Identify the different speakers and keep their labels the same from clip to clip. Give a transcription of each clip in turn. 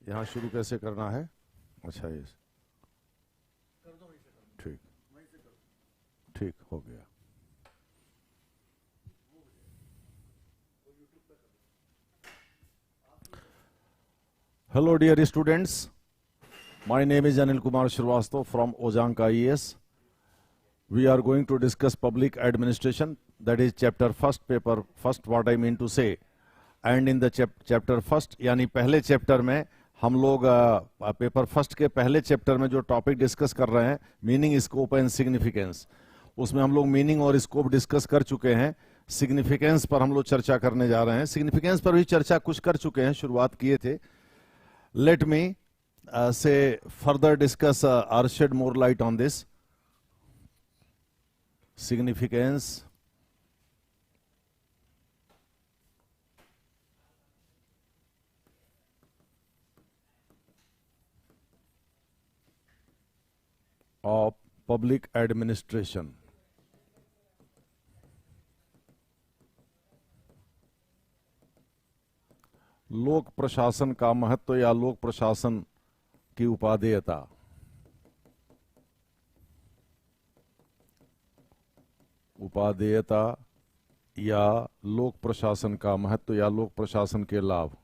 Speaker 1: यहाँ शुरू कैसे करना है? अच्छा ये ठीक ठीक हो गया। Hello dear students, my name is Anil Kumar Shrivastava from Ojanka IAS. We are going to discuss public administration, that is chapter first, paper first, what I mean to say. And in the chapter first यानी पहले chapter में हम लोग paper first के पहले chapter में जो topic discuss कर रहे हैं, मीनिंग, स्कोप एंड सिग्निफिकेंस, उसमें हम लोग मीनिंग और स्कोप डिस्कस कर चुके हैं। सिग्निफिकेंस पर हम लोग चर्चा करने जा रहे हैं। सिग्निफिकेंस पर भी चर्चा कुछ कर चुके हैं, शुरुआत किए थे। Let me say further discuss or shed more light on this. Significance of public administration. लोक प्रशासन का महत्व या लोक प्रशासन की उपादेयता। उपादेयता या लोक प्रशासन का महत्व या लोक प्रशासन के लाभ।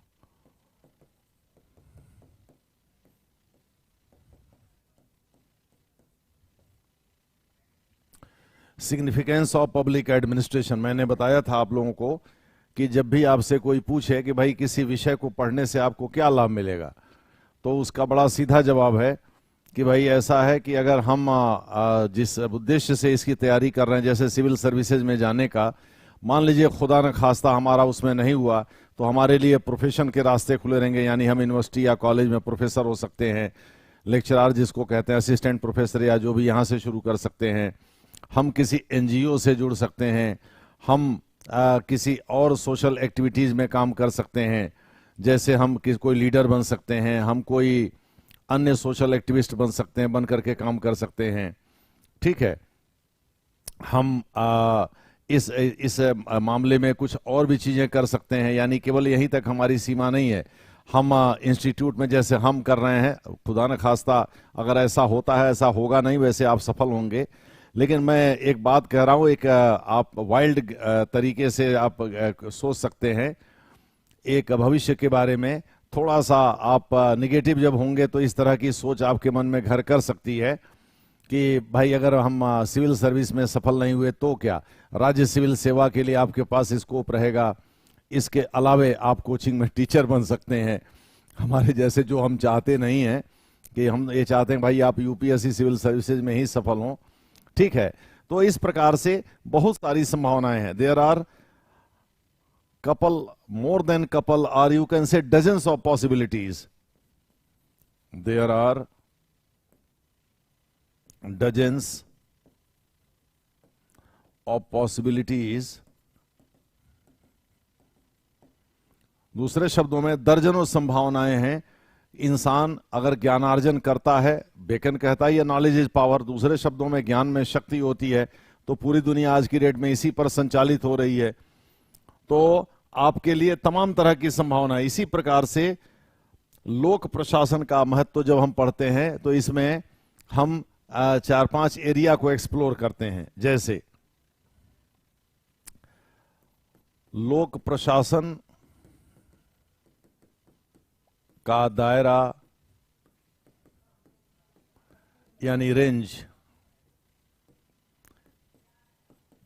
Speaker 1: सिग्निफिकेंस ऑफ पब्लिक एडमिनिस्ट्रेशन, मैंने बताया था आप लोगों को कि जब भी आपसे कोई पूछे कि भाई किसी विषय को पढ़ने से आपको क्या लाभ मिलेगा, तो उसका बड़ा सीधा जवाब है कि भाई ऐसा है कि अगर हम जिस उद्देश्य से इसकी तैयारी कर रहे हैं, जैसे सिविल सर्विसेज में जाने का, मान लीजिए खुदा न खास्ता हमारा उसमें नहीं हुआ, तो हमारे लिए प्रोफेशन के रास्ते खुले रहेंगे। यानी हम यूनिवर्सिटी या कॉलेज में प्रोफेसर हो सकते हैं, लेक्चरार जिसको कहते हैं, असिस्टेंट प्रोफेसर या जो भी, यहाँ से शुरू कर सकते हैं। हम किसी एनजीओ से जुड़ सकते हैं, हम किसी और सोशल एक्टिविटीज़ में काम कर सकते हैं, जैसे हम कोई लीडर बन सकते हैं, हम कोई अन्य सोशल एक्टिविस्ट बन सकते हैं, बन करके काम कर सकते हैं। ठीक है, हम इस मामले में कुछ और भी चीज़ें कर सकते हैं। यानी केवल यहीं तक हमारी सीमा नहीं है। हम इंस्टीट्यूट में जैसे हम कर रहे हैं, खुदा न खास्ता अगर ऐसा होता है, ऐसा होगा नहीं, वैसे आप सफल होंगे। लेकिन मैं एक बात कह रहा हूँ, एक आप वाइल्ड तरीके से आप सोच सकते हैं एक भविष्य के बारे में। थोड़ा सा आप निगेटिव जब होंगे तो इस तरह की सोच आपके मन में घर कर सकती है कि भाई अगर हम सिविल सर्विस में सफल नहीं हुए तो क्या, राज्य सिविल सेवा के लिए आपके पास स्कोप रहेगा। इसके अलावे आप कोचिंग में टीचर बन सकते हैं, हमारे जैसे, जो हम चाहते नहीं हैं कि हम ये चाहते हैं भाई आप यूपीएससी सिविल सर्विसेज में ही सफल हों। ठीक है, तो इस प्रकार से बहुत सारी संभावनाएं हैं। There are couple, more than couple, or you can say dozens of possibilities. There are dozens of possibilities. दूसरे शब्दों में दर्जनों संभावनाएं हैं। इंसान अगर ज्ञानार्जन करता है, बेकन कहता है ये नॉलेज इज पावर, दूसरे शब्दों में ज्ञान में शक्ति होती है, तो पूरी दुनिया आज की डेट में इसी पर संचालित हो रही है। तो आपके लिए तमाम तरह की संभावना। इसी प्रकार से लोक प्रशासन का महत्व जब हम पढ़ते हैं तो इसमें हम 4-5 एरिया को एक्सप्लोर करते हैं। जैसे लोक प्रशासन का दायरा यानी रेंज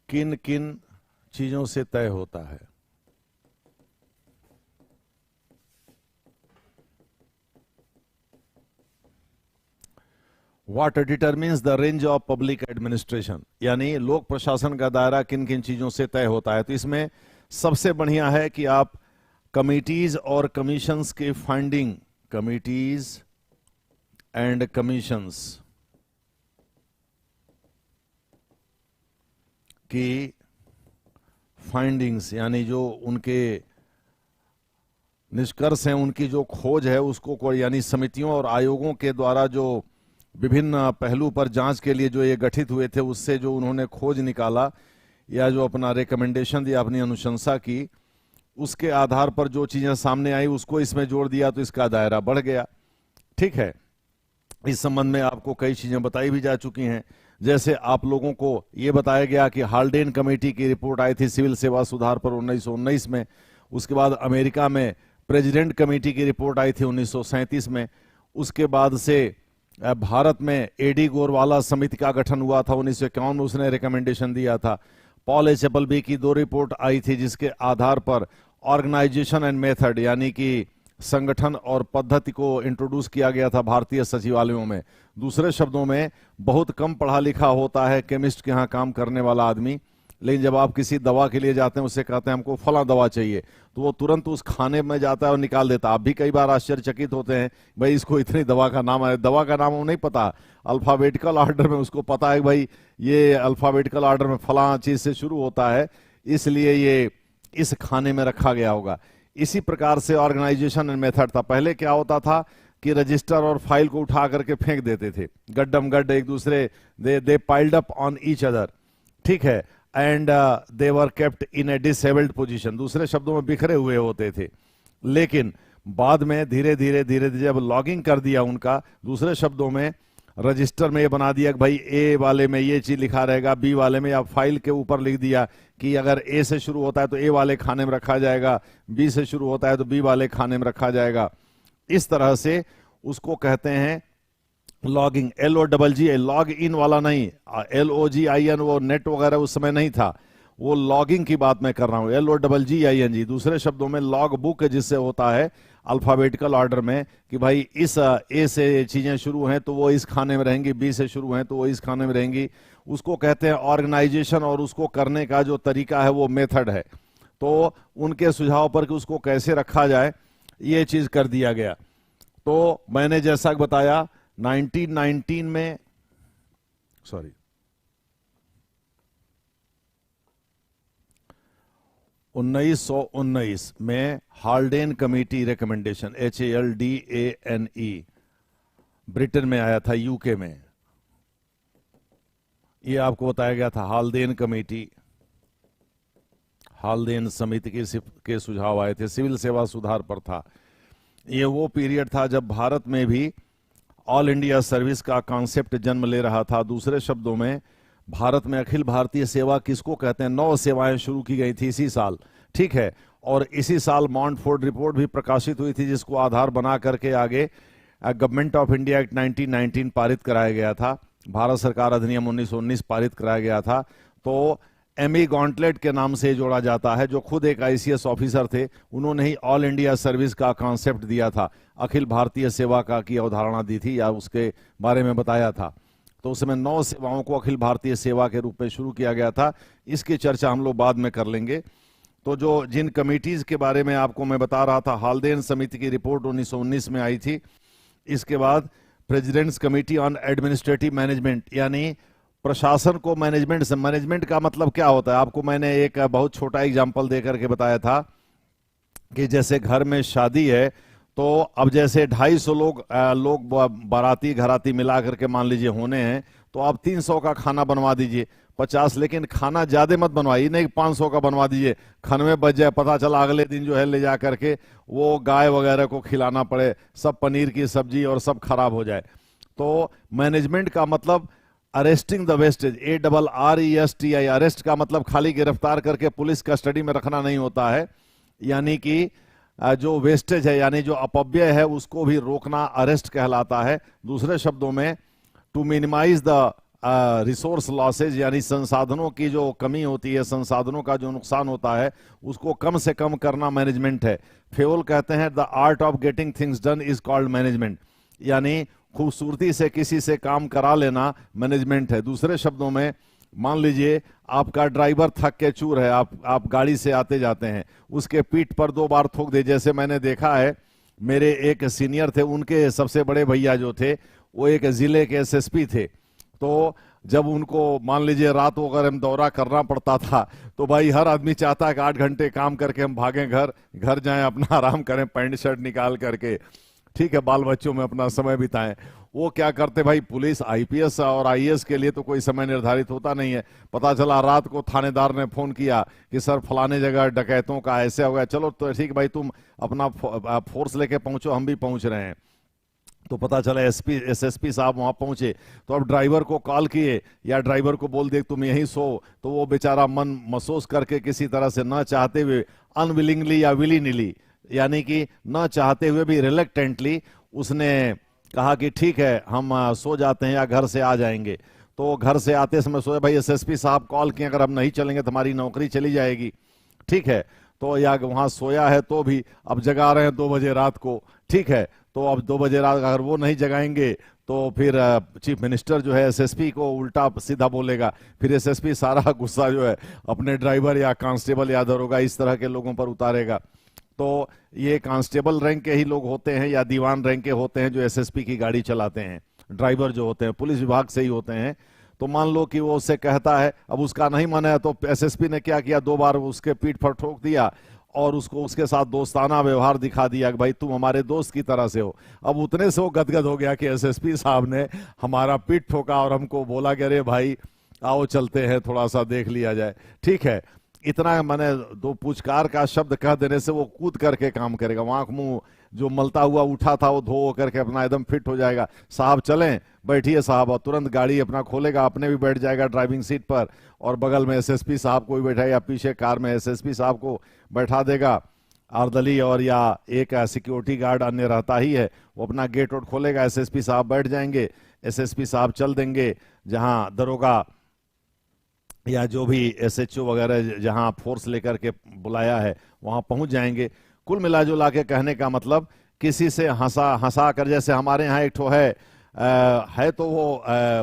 Speaker 1: किन किन चीजों से तय होता है। What determines the range of public administration, यानी लोक प्रशासन का दायरा किन किन चीजों से तय होता है। तो इसमें सबसे बढ़िया है कि आप कमिटीज और कमीशंस के फाइंडिंग, कमिटीज एंड कमीशंस की फाइंडिंग्स, यानी जो उनके निष्कर्ष हैं, उनकी जो खोज है उसको, यानी समितियों और आयोगों के द्वारा जो विभिन्न पहलू पर जांच के लिए जो ये गठित हुए थे, उससे जो उन्होंने खोज निकाला या जो अपना रिकमेंडेशन दिया, अपनी अनुशंसा की, उसके आधार पर जो चीजें सामने आई उसको इसमें जोड़ दिया तो इसका दायरा बढ़ गया। ठीक है, इस संबंध में आपको कई चीजें बताई भी जा चुकी हैं। जैसे आप लोगों को यह बताया गया कि हाल्डेन कमेटी की रिपोर्ट आई थी सिविल सेवा सुधार पर 1919 में। उसके बाद अमेरिका में प्रेसिडेंट कमेटी की रिपोर्ट आई थी 1937 में। उसके बाद से भारत में एडी गोरवाला समिति का गठन हुआ था 1951 में, उसने रिकमेंडेशन दिया था। पॉल एच एपलबी की 2 रिपोर्ट आई थी जिसके आधार पर ऑर्गेनाइजेशन एंड मेथड यानी कि संगठन और पद्धति को इंट्रोड्यूस किया गया था भारतीय सचिवालयों में। दूसरे शब्दों में बहुत कम पढ़ा लिखा होता है केमिस्ट के यहाँ काम करने वाला आदमी, लेकिन जब आप किसी दवा के लिए जाते हैं उससे कहते हैं हमको फला दवा चाहिए, तो वो तुरंत उस खाने में जाता है और निकाल देता है। आप भी कई बार आश्चर्यचकित होते हैं भाई इसको इतनी दवा का नाम है, दवा का नाम वो नहीं पता, अल्फाबेटिकल ऑर्डर में उसको पता है भाई ये अल्फाबेटिकल ऑर्डर में फला चीज से शुरू होता है, इसलिए ये इस खाने में रखा गया होगा। इसी प्रकार से ऑर्गेनाइजेशन एंड मेथड था। पहले क्या होता था कि रजिस्टर और फाइल को उठा करके फेंक देते थे, गड्डम गड्ड एक दूसरे, they piled up on each other, ठीक है, and they were kept in a disabled position, दूसरे शब्दों में बिखरे हुए होते थे। लेकिन बाद में धीरे धीरे जब लॉगिंग कर दिया उनका, दूसरे शब्दों में रजिस्टर में ये बना दिया कि भाई ए वाले में ये चीज लिखा रहेगा, बी वाले में, या फाइल के ऊपर लिख दिया कि अगर ए से शुरू होता है तो ए वाले खाने में रखा जाएगा, बी से शुरू होता है तो बी वाले खाने में रखा जाएगा। इस तरह से उसको कहते हैं लॉगिंग, LOGG, लॉग इन वाला नहीं, LOGIN, वो नेट वगैरह उस समय नहीं था, वो लॉगिंग की बात मैं कर रहा हूं, LOGGING। दूसरे शब्दों में लॉग बुक जिससे होता है अल्फाबेटिकल ऑर्डर में कि भाई इस ए से चीजें शुरू हैं तो वो इस खाने में रहेंगी, बी से शुरू हैं तो वो इस खाने में रहेंगी, उसको कहते हैं ऑर्गेनाइजेशन। और उसको करने का जो तरीका है वो मेथड है। तो उनके सुझाव पर कि उसको कैसे रखा जाए ये चीज कर दिया गया। तो मैंने जैसा बताया 1919 में 1919 में Haldane committee recommendation, HALDANE, Britain में आया था, यूके में। ये आपको बताया गया था हाल्डेन कमेटी, हाल्डेन समिति के सुझाव आए थे, सिविल सेवा सुधार पर था। ये वो पीरियड था जब भारत में भी ऑल इंडिया सर्विस का कॉन्सेप्ट जन्म ले रहा था। दूसरे शब्दों में भारत में अखिल भारतीय सेवा किसको कहते हैं, 9 सेवाएं शुरू की गई थी इसी साल, ठीक है। और इसी साल मॉन्टफोर्ड रिपोर्ट भी प्रकाशित हुई थी जिसको आधार बना करके आगे गवर्नमेंट ऑफ इंडिया एक्ट 1919 पारित कराया गया था, भारत सरकार अधिनियम 1919 पारित कराया गया था। तो एमी गॉन्टलेट के नाम से जोड़ा जाता है, जो खुद एक ICS ऑफिसर थे, उन्होंने ही ऑल इंडिया सर्विस का कॉन्सेप्ट दिया था, अखिल भारतीय सेवा का की अवधारणा दी थी या उसके बारे में बताया था। तो उस समय 9 सेवाओं को अखिल भारतीय सेवा के रूप में शुरू किया गया था। इसकी चर्चा हम लोग बाद में कर लेंगे। तो जो जिन कमिटीज के बारे में आपको मैं बता रहा था, हाल्डेन समिति की रिपोर्ट 1919 में आई थी। इसके बाद president's committee on administrative management, यानी प्रशासन को मैनेजमेंट से, मैनेजमेंट का मतलब क्या होता है आपको मैंने एक बहुत छोटा एग्जांपल देकर के बताया था कि जैसे घर में शादी है तो अब जैसे 250 लोग बाराती घराती मिला करके मान लीजिए होने हैं, तो आप 300 का खाना बनवा दीजिए, 50, लेकिन खाना ज्यादा मत बनवाइए, नहीं 500 का बनवा दीजिए, खाने में बच जाए, पता चला अगले दिन जो है ले जा करके वो गाय वगैरह को खिलाना पड़े, सब पनीर की सब्जी और सब खराब हो जाए। तो मैनेजमेंट का मतलब arresting the wastage, ARRESTI, arrest का मतलब खाली गिरफ्तार करके पुलिस कस्टडी में रखना नहीं होता है, यानी कि जो वेस्टेज है यानी जो अपव्यय है उसको भी रोकना अरेस्ट कहलाता है। दूसरे शब्दों में to minimise the resource losses, यानी संसाधनों की जो कमी होती है, संसाधनों का जो नुकसान होता है उसको कम से कम करना मैनेजमेंट है। फेओल कहते हैं the art of getting things done is called management, यानी खूबसूरती से किसी से काम करा लेना मैनेजमेंट है। दूसरे शब्दों में मान लीजिए आपका ड्राइवर थक के चूर है, आप गाड़ी से आते जाते हैं, उसके पीठ पर 2 बार थूक दे। जैसे मैंने देखा है, मेरे एक सीनियर थे, उनके सबसे बड़े भैया जो थे वो एक जिले के SSP थे। तो जब उनको मान लीजिए रात वगैरह में दौरा करना पड़ता था तो भाई हर आदमी चाहता है कि 8 घंटे काम करके हम भागें घर जाएं, अपना आराम करें पैंट शर्ट निकाल करके, ठीक है, बाल बच्चों में अपना समय बिताएं। वो क्या करते भाई, पुलिस आईपीएस और आईएएस के लिए तो कोई समय निर्धारित होता नहीं है। पता चला रात को थानेदार ने फोन किया कि सर फलाने जगह डकैतों का ऐसे हो गया, चलो तो ठीक भाई तुम अपना फोर्स लेके पहुंचो, हम भी पहुंच रहे हैं। तो पता चला एसएसपी साहब वहां पहुंचे, तो अब ड्राइवर को कॉल किए या ड्राइवर को बोल दिए तुम यहीं सो, तो वो बेचारा मन महसूस करके किसी तरह से न चाहते हुए, अनविलिंगली या विलीनिली, यानी कि न चाहते हुए भी रिलेक्टेंटली उसने कहा कि ठीक है हम सो जाते हैं या घर से आ जाएंगे। तो घर से आते समय सोचे भाई एसएसपी साहब कॉल किए, अगर हम नहीं चलेंगे तो हमारी नौकरी चली जाएगी, ठीक है। तो या वहां सोया है तो भी अब जगा रहे हैं 2 बजे रात को, ठीक है। तो अब 2 बजे रात अगर वो नहीं जगाएंगे तो फिर चीफ मिनिस्टर जो है एसएसपी को उल्टा सीधा बोलेगा, फिर एसएसपी सारा गुस्सा जो है अपने ड्राइवर या कांस्टेबल या दरोगा इस तरह के लोगों पर उतारेगा। तो ये कांस्टेबल रैंक के ही लोग होते हैं या दीवान रैंक के होते हैं जो एसएसपी की गाड़ी चलाते हैं। ड्राइवर जो होते हैं पुलिस विभाग से ही होते हैं। तो मान लो कि वो उससे कहता है, अब उसका नहीं मन है, तो एसएसपी ने क्या किया, 2 बार उसके पीठ पर ठोक दिया और उसको उसके साथ दोस्ताना व्यवहार दिखा दिया कि भाई तुम हमारे दोस्त की तरह से हो। अब उतने से वो गदगद हो गया कि एसएसपी साहब ने हमारा पीठ ठोका और हमको बोला कि अरे भाई आओ चलते हैं थोड़ा सा देख लिया जाए, ठीक है। इतना मैंने 2 पुचकार का शब्द कह देने से वो कूद करके काम करेगा, वो आंख मुंह जो मलता हुआ उठा था वो धो करके अपना एकदम फिट हो जाएगा। साहब चलें, बैठिए साहब, और तुरंत गाड़ी अपना खोलेगा, अपने भी बैठ जाएगा ड्राइविंग सीट पर और बगल में एसएसपी साहब को भी बैठाएगा, पीछे कार में एसएसपी साहब को बैठा देगा, आर्दली और या एक सिक्योरिटी गार्ड अन्य रहता ही है, वो अपना गेट वोट खोलेगा, एसएसपी साहब बैठ जाएंगे, एसएसपी साहब चल देंगे जहां दरोगा या जो भी एसएचओ वगैरह जहां फोर्स लेकर के बुलाया है वहां पहुंच जाएंगे। कुल मिला जुला के कहने का मतलब, किसी से हंसा कर, जैसे हमारे यहाँ एक ठो है तो वो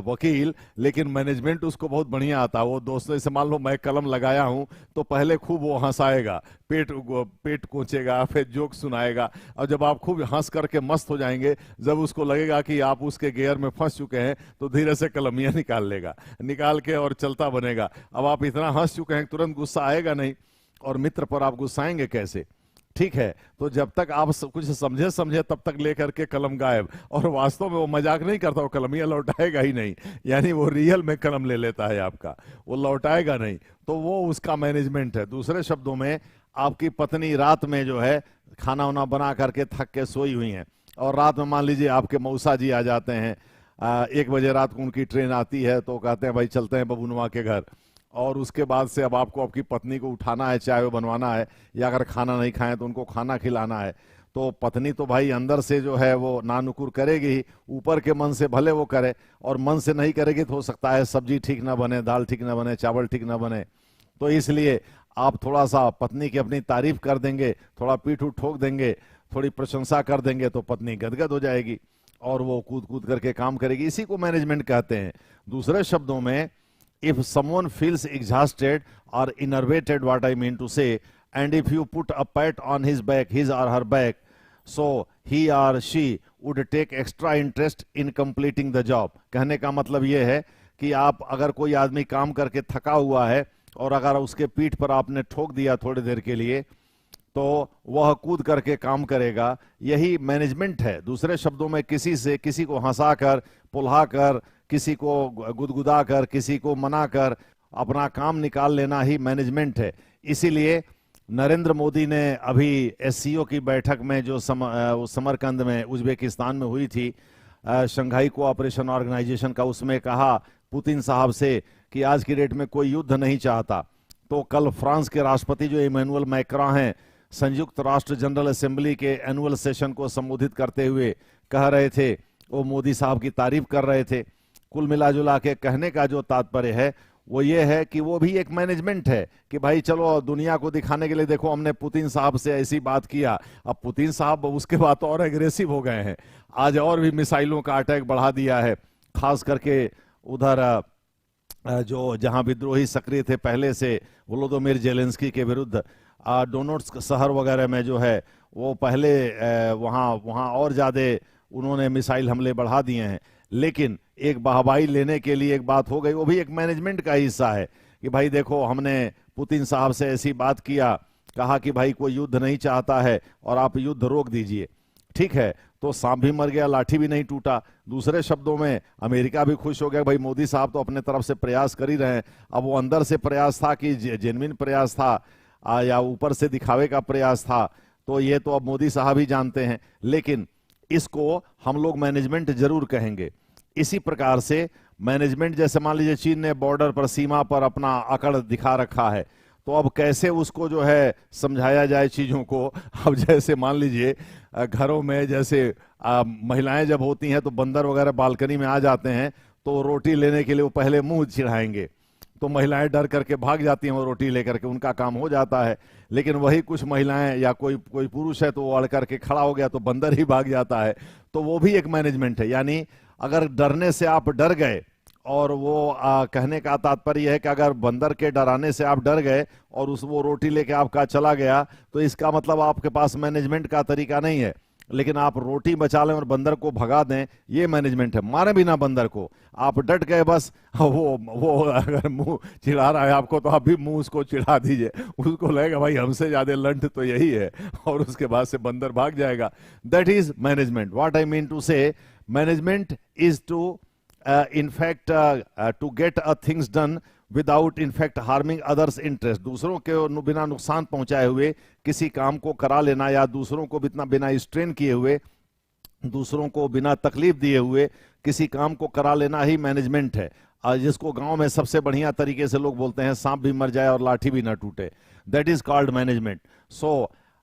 Speaker 1: वकील, लेकिन मैनेजमेंट उसको बहुत बढ़िया आता है। वो दोस्तों से मान लो मैं कलम लगाया हूं तो पहले खूब वो हंसाएगा, पेट कोचेगा, फिर जोक सुनाएगा, और जब आप खूब हंस करके मस्त हो जाएंगे, जब उसको लगेगा कि आप उसके गियर में फंस चुके हैं, तो धीरे से कलमियां निकाल लेगा, निकाल के और चलता बनेगा। अब आप इतना हंस चुके हैं तुरंत गुस्सा आएगा नहीं, और मित्र पर आप गुस्साएंगे कैसे, ठीक है। तो जब तक आप कुछ समझे तब तक लेकर के कलम गायब, और वास्तव में वो मजाक नहीं करता, वो कलमियां लौटाएगा ही नहीं, यानी वो रियल में कलम ले लेता है आपका, वो लौटाएगा नहीं। तो वो उसका मैनेजमेंट है। दूसरे शब्दों में, आपकी पत्नी रात में जो है खाना वाना बना करके थक के सोई हुई हैं, और रात में मान लीजिए आपके मौसा जी आ जाते हैं, 1 बजे रात को उनकी ट्रेन आती है, तो कहते हैं भाई चलते हैं बबुनवा के घर, और उसके बाद से अब आपको आपकी पत्नी को उठाना है, चाय वो बनवाना है, या अगर खाना नहीं खाएं तो उनको खाना खिलाना है। तो पत्नी तो भाई अंदर से जो है वो नानुकुर करेगी ही, ऊपर के मन से भले वो करे, और मन से नहीं करेगी तो हो सकता है सब्जी ठीक ना बने, दाल ठीक ना बने, चावल ठीक ना बने। तो इसलिए आप थोड़ा सा पत्नी की अपनी तारीफ कर देंगे, थोड़ा पीठ उठ ठोक देंगे, थोड़ी प्रशंसा कर देंगे, तो पत्नी गदगद हो जाएगी और वो कूद कूद करके काम करेगी। इसी को मैनेजमेंट कहते हैं। दूसरे शब्दों में, if someone feels exhausted or enervated, what I mean to say, and if you put a pat on his back, his or her back, so he or she would take extra interest in completing the job। कहने का मतलब यह है कि आप अगर कोई आदमी काम करके थका हुआ है और अगर उसके पीठ पर आपने ठोक दिया थोड़ी देर के लिए, तो वह कूद करके काम करेगा। यही मैनेजमेंट है। दूसरे शब्दों में, किसी को हंसाकर, पुल्हाकर, किसी को गुदगुदा कर, किसी को मनाकर अपना काम निकाल लेना ही मैनेजमेंट है। इसीलिए नरेंद्र मोदी ने अभी एससीओ की बैठक में जो समरकंद में उज्बेकिस्तान में हुई थी, शंघाई कोऑपरेशन ऑर्गेनाइजेशन का, उसमें कहा पुतिन साहब से कि आज की डेट में कोई युद्ध नहीं चाहता। तो कल फ्रांस के राष्ट्रपति जो इमैनुअल मैक्रों हैं, संयुक्त राष्ट्र जनरल असेंबली के एनुअल सेशन को संबोधित करते हुए कह रहे थे, वो मोदी साहब की तारीफ कर रहे थे। कुल मिला जुला के कहने का जो तात्पर्य है वो ये है कि वो भी एक मैनेजमेंट है कि भाई चलो दुनिया को दिखाने के लिए देखो हमने पुतिन साहब से ऐसी बात किया। अब पुतिन साहब उसके बाद और एग्रेसिव हो गए हैं, आज और भी मिसाइलों का अटैक बढ़ा दिया है, खास करके उधर जो जहां विद्रोही सक्रिय थे पहले से, वोलोदोमिर जेलेंस्की के विरुद्ध डोनेट्स्क शहर वगैरह में जो है वो पहले वहां और ज्यादा उन्होंने मिसाइल हमले बढ़ा दिए हैं। लेकिन एक वाहवाही लेने के लिए एक बात हो गई, वो भी एक मैनेजमेंट का हिस्सा है कि भाई देखो हमने पुतिन साहब से ऐसी बात किया, कहा कि भाई कोई युद्ध नहीं चाहता है और आप युद्ध रोक दीजिए, ठीक है, तो सांप भी मर गया, लाठी भी नहीं टूटा। दूसरे शब्दों में अमेरिका भी खुश हो गया, भाई मोदी साहब तो अपने तरफ से प्रयास कर ही रहे हैं। अब वो अंदर से प्रयास था कि जेन्युइन प्रयास था या ऊपर से दिखावे का प्रयास था, तो ये तो अब मोदी साहब ही जानते हैं, लेकिन इसको हम लोग मैनेजमेंट जरूर कहेंगे। इसी प्रकार से मैनेजमेंट, जैसे मान लीजिए चीन ने बॉर्डर पर, सीमा पर अपना अकड़ दिखा रखा है, तो अब कैसे उसको जो है समझाया जाए चीजों को। अब जैसे मान लीजिए घरों में जैसे महिलाएं जब होती हैं तो बंदर वगैरह बालकनी में आ जाते हैं, तो रोटी लेने के लिए वो पहले मुंह चिढ़ाएंगे, तो महिलाएं डर करके भाग जाती हैं वो रोटी लेकर के, उनका काम हो जाता है। लेकिन वही कुछ महिलाएं या कोई कोई पुरुष है तो वो अड़ करके खड़ा हो गया तो बंदर ही भाग जाता है। तो वो भी एक मैनेजमेंट है। यानी अगर डरने से आप डर गए, और वो कहने का तात्पर्य यह है कि अगर बंदर के डराने से आप डर गए और वो रोटी लेके आपका चला गया, तो इसका मतलब आपके पास मैनेजमेंट का तरीका नहीं है। लेकिन आप रोटी बचा लें और बंदर को भगा दें, ये मैनेजमेंट है। मारे बिना बंदर को आप डट गए बस, वो अगर मुंह चिढ़ा रहा है आपको तो आप भी मुंह उसको चिढ़ा दीजिए, उसको लगेगा भाई हमसे ज्यादा लंठ तो यही है, और उसके बाद से बंदर भाग जाएगा। That is management. What I mean to say, management is to in fact to get things done without in fact harming others interest, दूसरों के बिना नुकसान पहुंचाए हुए किसी काम को करा लेना, या दूसरों को बिना स्ट्रेन किए हुए, दूसरों को बिना तकलीफ दिए हुए किसी काम को करा लेना ही मैनेजमेंट है। जिसको गांव में सबसे बढ़िया तरीके से लोग बोलते हैं, सांप भी मर जाए और लाठी भी ना टूटे, that is called management. So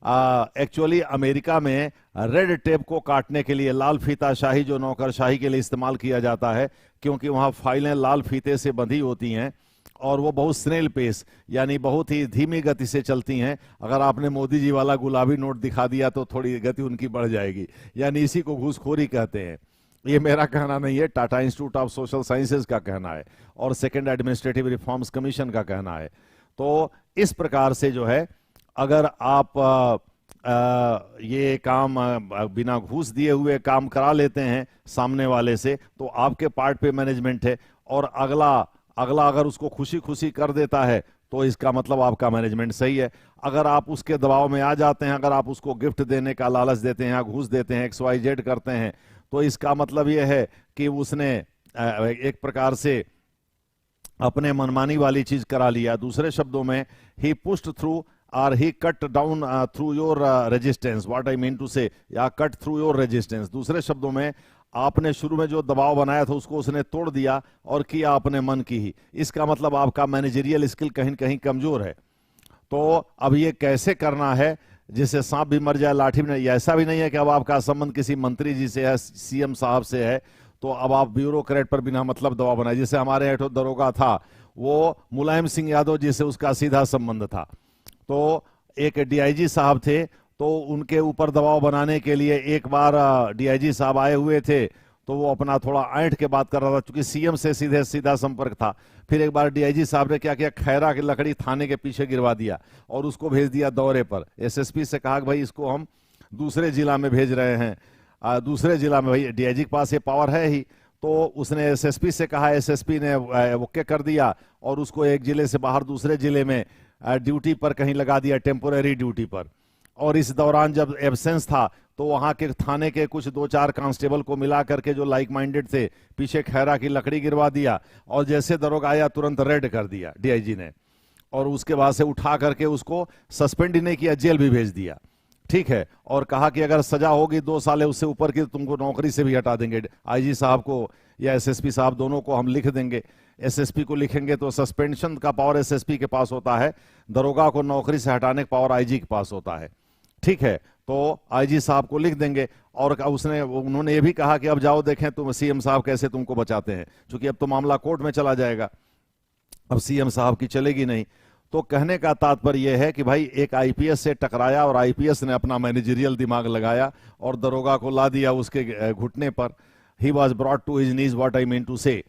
Speaker 1: actually America में रेड टेप को काटने के लिए, लाल फीता शाही जो नौकरशाही के लिए इस्तेमाल किया जाता है, क्योंकि वहां फाइलें लाल फीते से बंधी होती हैं और वो बहुत स्नेल पेस यानी बहुत ही धीमी गति से चलती हैं। अगर आपने मोदी जी वाला गुलाबी नोट दिखा दिया तो थोड़ी गति उनकी बढ़ जाएगी, यानी इसी को घूसखोरी कहते हैं। ये मेरा कहना नहीं है, Tata institute of social sciences का कहना है और सेकेंड एडमिनिस्ट्रेटिव रिफॉर्म्स कमीशन का कहना है। तो इस प्रकार से जो है, अगर आप ये काम बिना घूस दिए हुए काम करा लेते हैं सामने वाले से, तो आपके पार्ट पे मैनेजमेंट है। और अगला अगर उसको खुशी खुशी कर देता है तो इसका मतलब आपका मैनेजमेंट सही है। अगर आप उसके दबाव में आ जाते हैं, अगर आप उसको गिफ्ट देने का लालच देते हैं या घूस देते हैं, XYZ करते हैं, तो इसका मतलब यह है कि उसने एक प्रकार से अपने मनमानी वाली चीज करा लिया। दूसरे शब्दों में, ही पुश्ड थ्रू और he cut down through your resistance, what I mean to say, या कट थ्रू योर रेजिस्टेंस। दूसरे शब्दों में, आपने शुरू में जो दबाव बनाया था उसको उसने तोड़ दिया और किया अपने मन की ही। इसका मतलब आपका मैनेजरियल स्किल कहीं न कहीं कमजोर है। तो अब ये कैसे करना है जिससे सांप भी मर जाए लाठी भी नहीं। ऐसा भी नहीं है कि अब आपका संबंध किसी मंत्री जी से है, CM साहब से है, तो अब आप ब्यूरोक्रेट पर बिना मतलब दबाव बनाए। जैसे हमारे यहाँ दरोगा था, वो मुलायम सिंह यादव जी से उसका सीधा संबंध था, तो एक DIG साहब थे, तो उनके ऊपर दबाव बनाने के लिए एक बार DIG साहब आए हुए थे, तो वो अपना थोड़ा ऐंठ के बात कर रहा था, क्योंकि CM से सीधा संपर्क था। फिर एक बार DIG साहब ने क्या किया, खैरा की लकड़ी थाने के पीछे गिरवा दिया और उसको भेज दिया दौरे पर। SSP से कहा कि भाई इसको हम दूसरे जिला में भेज रहे हैं, दूसरे जिला में, भाई DIG के पास ये पावर है ही। तो उसने SSP से कहा, SSP ने ओके कर दिया और उसको एक जिले से बाहर दूसरे जिले में ड्यूटी पर कहीं लगा दिया, टेम्पोररी ड्यूटी पर। और इस दौरान जब एब्सेंस था तो वहां के थाने के कुछ 2-4 कांस्टेबल को मिला करके जो लाइक माइंडेड थे, पीछे खैरा की लकड़ी गिरवा दिया, और जैसे दरोगा आया तुरंत रेड कर दिया DIG ने, और उसके बाद से उठा करके उसको सस्पेंड ही नहीं किया, जेल भी भेज दिया। ठीक है, और कहा कि अगर सजा होगी 2 साल उससे ऊपर की, तुमको नौकरी से भी हटा देंगे। IG साहब को या SSP साहब दोनों को हम लिख देंगे। SSP को लिखेंगे तो सस्पेंशन का पावर SSP के पास होता है, दरोगा को नौकरी से हटाने का पावर IG के पास होता है। ठीक है, तो IG साहब को लिख देंगे। और उन्होंने ये भी कहा कि अब जाओ देखें तुम CM साहब कैसे तुमको बचाते हैं, क्योंकि अब तो मामला कोर्ट में चला जाएगा, अब CM साहब की चलेगी नहीं। तो कहने का तात्पर्य यह है कि भाई एक IPS से टकराया और IPS ने अपना मैनेजरियल दिमाग लगाया और दरोगा को ला दिया उसके घुटने पर। He was brought to his knees, what I mean to say.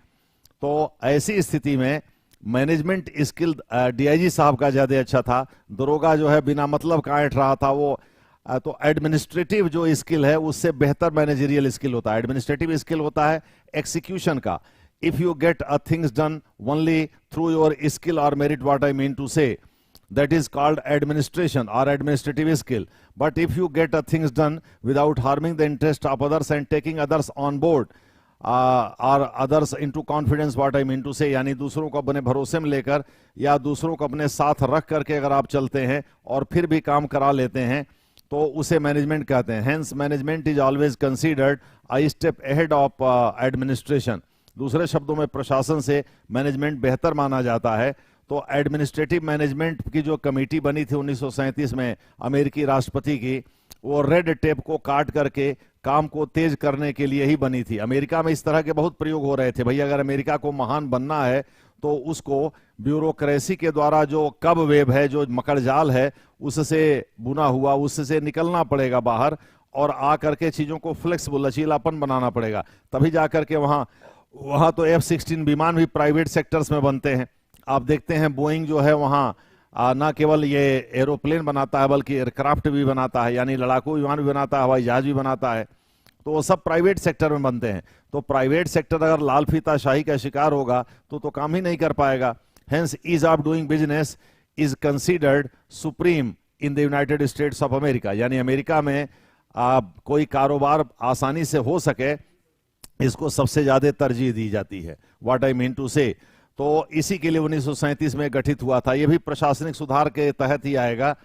Speaker 1: तो ऐसी स्थिति में मैनेजमेंट स्किल DIG साहब का ज्यादा अच्छा था, दरोगा जो है बिना मतलब का ऐंठ रहा था वो। तो एडमिनिस्ट्रेटिव जो स्किल है उससे बेहतर मैनेजरियल स्किल होता है। एडमिनिस्ट्रेटिव स्किल होता है एक्सिक्यूशन का। If you get a things done only through your skill और merit, what I mean to say, that is called administration or administrative skill. But if you get things done without harming the interest of others and taking others on board or others into confidence, what I mean to say, यानी दूसरों को अपने भरोसे में लेकर या दूसरों को अपने साथ रख करके अगर आप चलते हैं और फिर भी काम करा लेते हैं तो उसे मैनेजमेंट कहते हैं. Hence management is always considered a step ahead of administration. दूसरे शब्दों में प्रशासन से मैनेजमेंट बेहतर माना जाता है. तो एडमिनिस्ट्रेटिव मैनेजमेंट की जो कमेटी बनी थी 1937 में अमेरिकी राष्ट्रपति की, वो रेड टेप को काट करके काम को तेज करने के लिए ही बनी थी. अमेरिका में इस तरह के बहुत प्रयोग हो रहे थे. भैया अगर अमेरिका को महान बनना है तो उसको ब्यूरोक्रेसी के द्वारा जो कब वेब है, जो मकड़जाल है, उससे बुना हुआ, उससे निकलना पड़ेगा बाहर और आकर के चीजों को फ्लेक्सिबल, लचीलापन बनाना पड़ेगा. तभी जाकर के वहां तो F-16 विमान भी प्राइवेट सेक्टर्स में बनते हैं. आप देखते हैं बोइंग जो है वहां ना केवल ये एरोप्लेन बनाता है बल्कि एयरक्राफ्ट भी बनाता है, यानी लड़ाकू विमान भी बनाता है, हवाई जहाज भी बनाता है. तो वो सब प्राइवेट सेक्टर में बनते हैं. तो प्राइवेट सेक्टर अगर लाल फीताशाही का शिकार होगा तो काम ही नहीं कर पाएगा. Hence ease of doing business is considered supreme in the United States of America. यानी अमेरिका में कोई कारोबार आसानी से हो सके, इसको सबसे ज्यादा तरजीह दी जाती है. What I mean to say, तो इसी के लिए 1937 में गठित हुआ था. यह भी प्रशासनिक सुधार के तहत ही आएगा.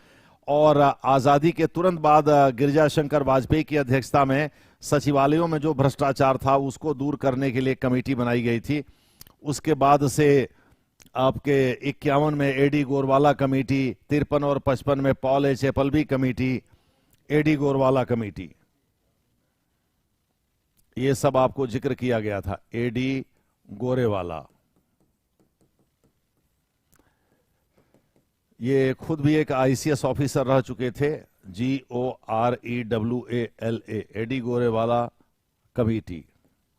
Speaker 1: और आजादी के तुरंत बाद गिरिजा शंकर वाजपेयी की अध्यक्षता में सचिवालयों में जो भ्रष्टाचार था उसको दूर करने के लिए कमेटी बनाई गई थी. उसके बाद से आपके 51 में एडी गोरवाला कमेटी, 53 और 55 में Paul H Appleby committee, A D Gorwala committee, ये सब आपको जिक्र किया गया था. एडी गोरेवाला ये खुद भी एक ICS ऑफिसर रह चुके थे. GOREWALA, AD Gorewala committee,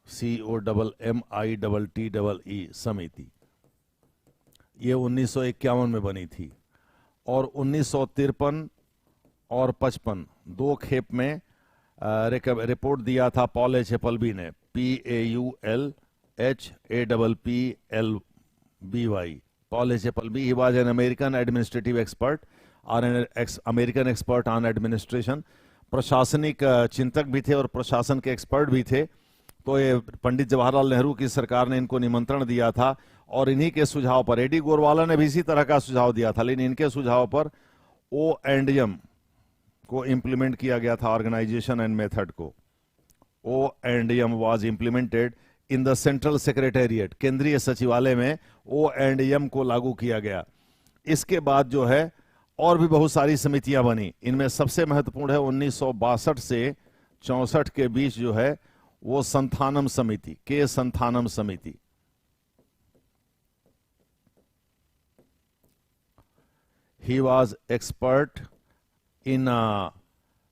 Speaker 1: COMMITTE समिति, ये 1951 में बनी थी. और 1953 और 55 दो खेप में रिपोर्ट दिया था पॉल एच एपलबी ने. PAULHAPPLBY. Paul H. Appleby, he was an American administrative expert or an American expert on administration. प्रशासनिक चिंतक भी थे और प्रशासन के एक्सपर्ट भी थे. तो ये पंडित जवाहरलाल नेहरू की सरकार ने इनको निमंत्रण दिया था और इन्हीं के सुझाव पर, एडी गोरवाला ने भी इसी तरह का सुझाव दिया था, लेकिन इनके सुझाव पर O&M को इंप्लीमेंट किया गया था, ऑर्गेनाइजेशन एंड मेथड को. O&M was implemented in the central secretariat, केंद्रीय सचिवालय में O&M को लागू किया गया. इसके बाद जो है और भी बहुत सारी समितियां बनी. इनमें सबसे महत्वपूर्ण है 1962 से 64 के बीच जो है वो संथानम समिति, के संथानम समिति. He was expert in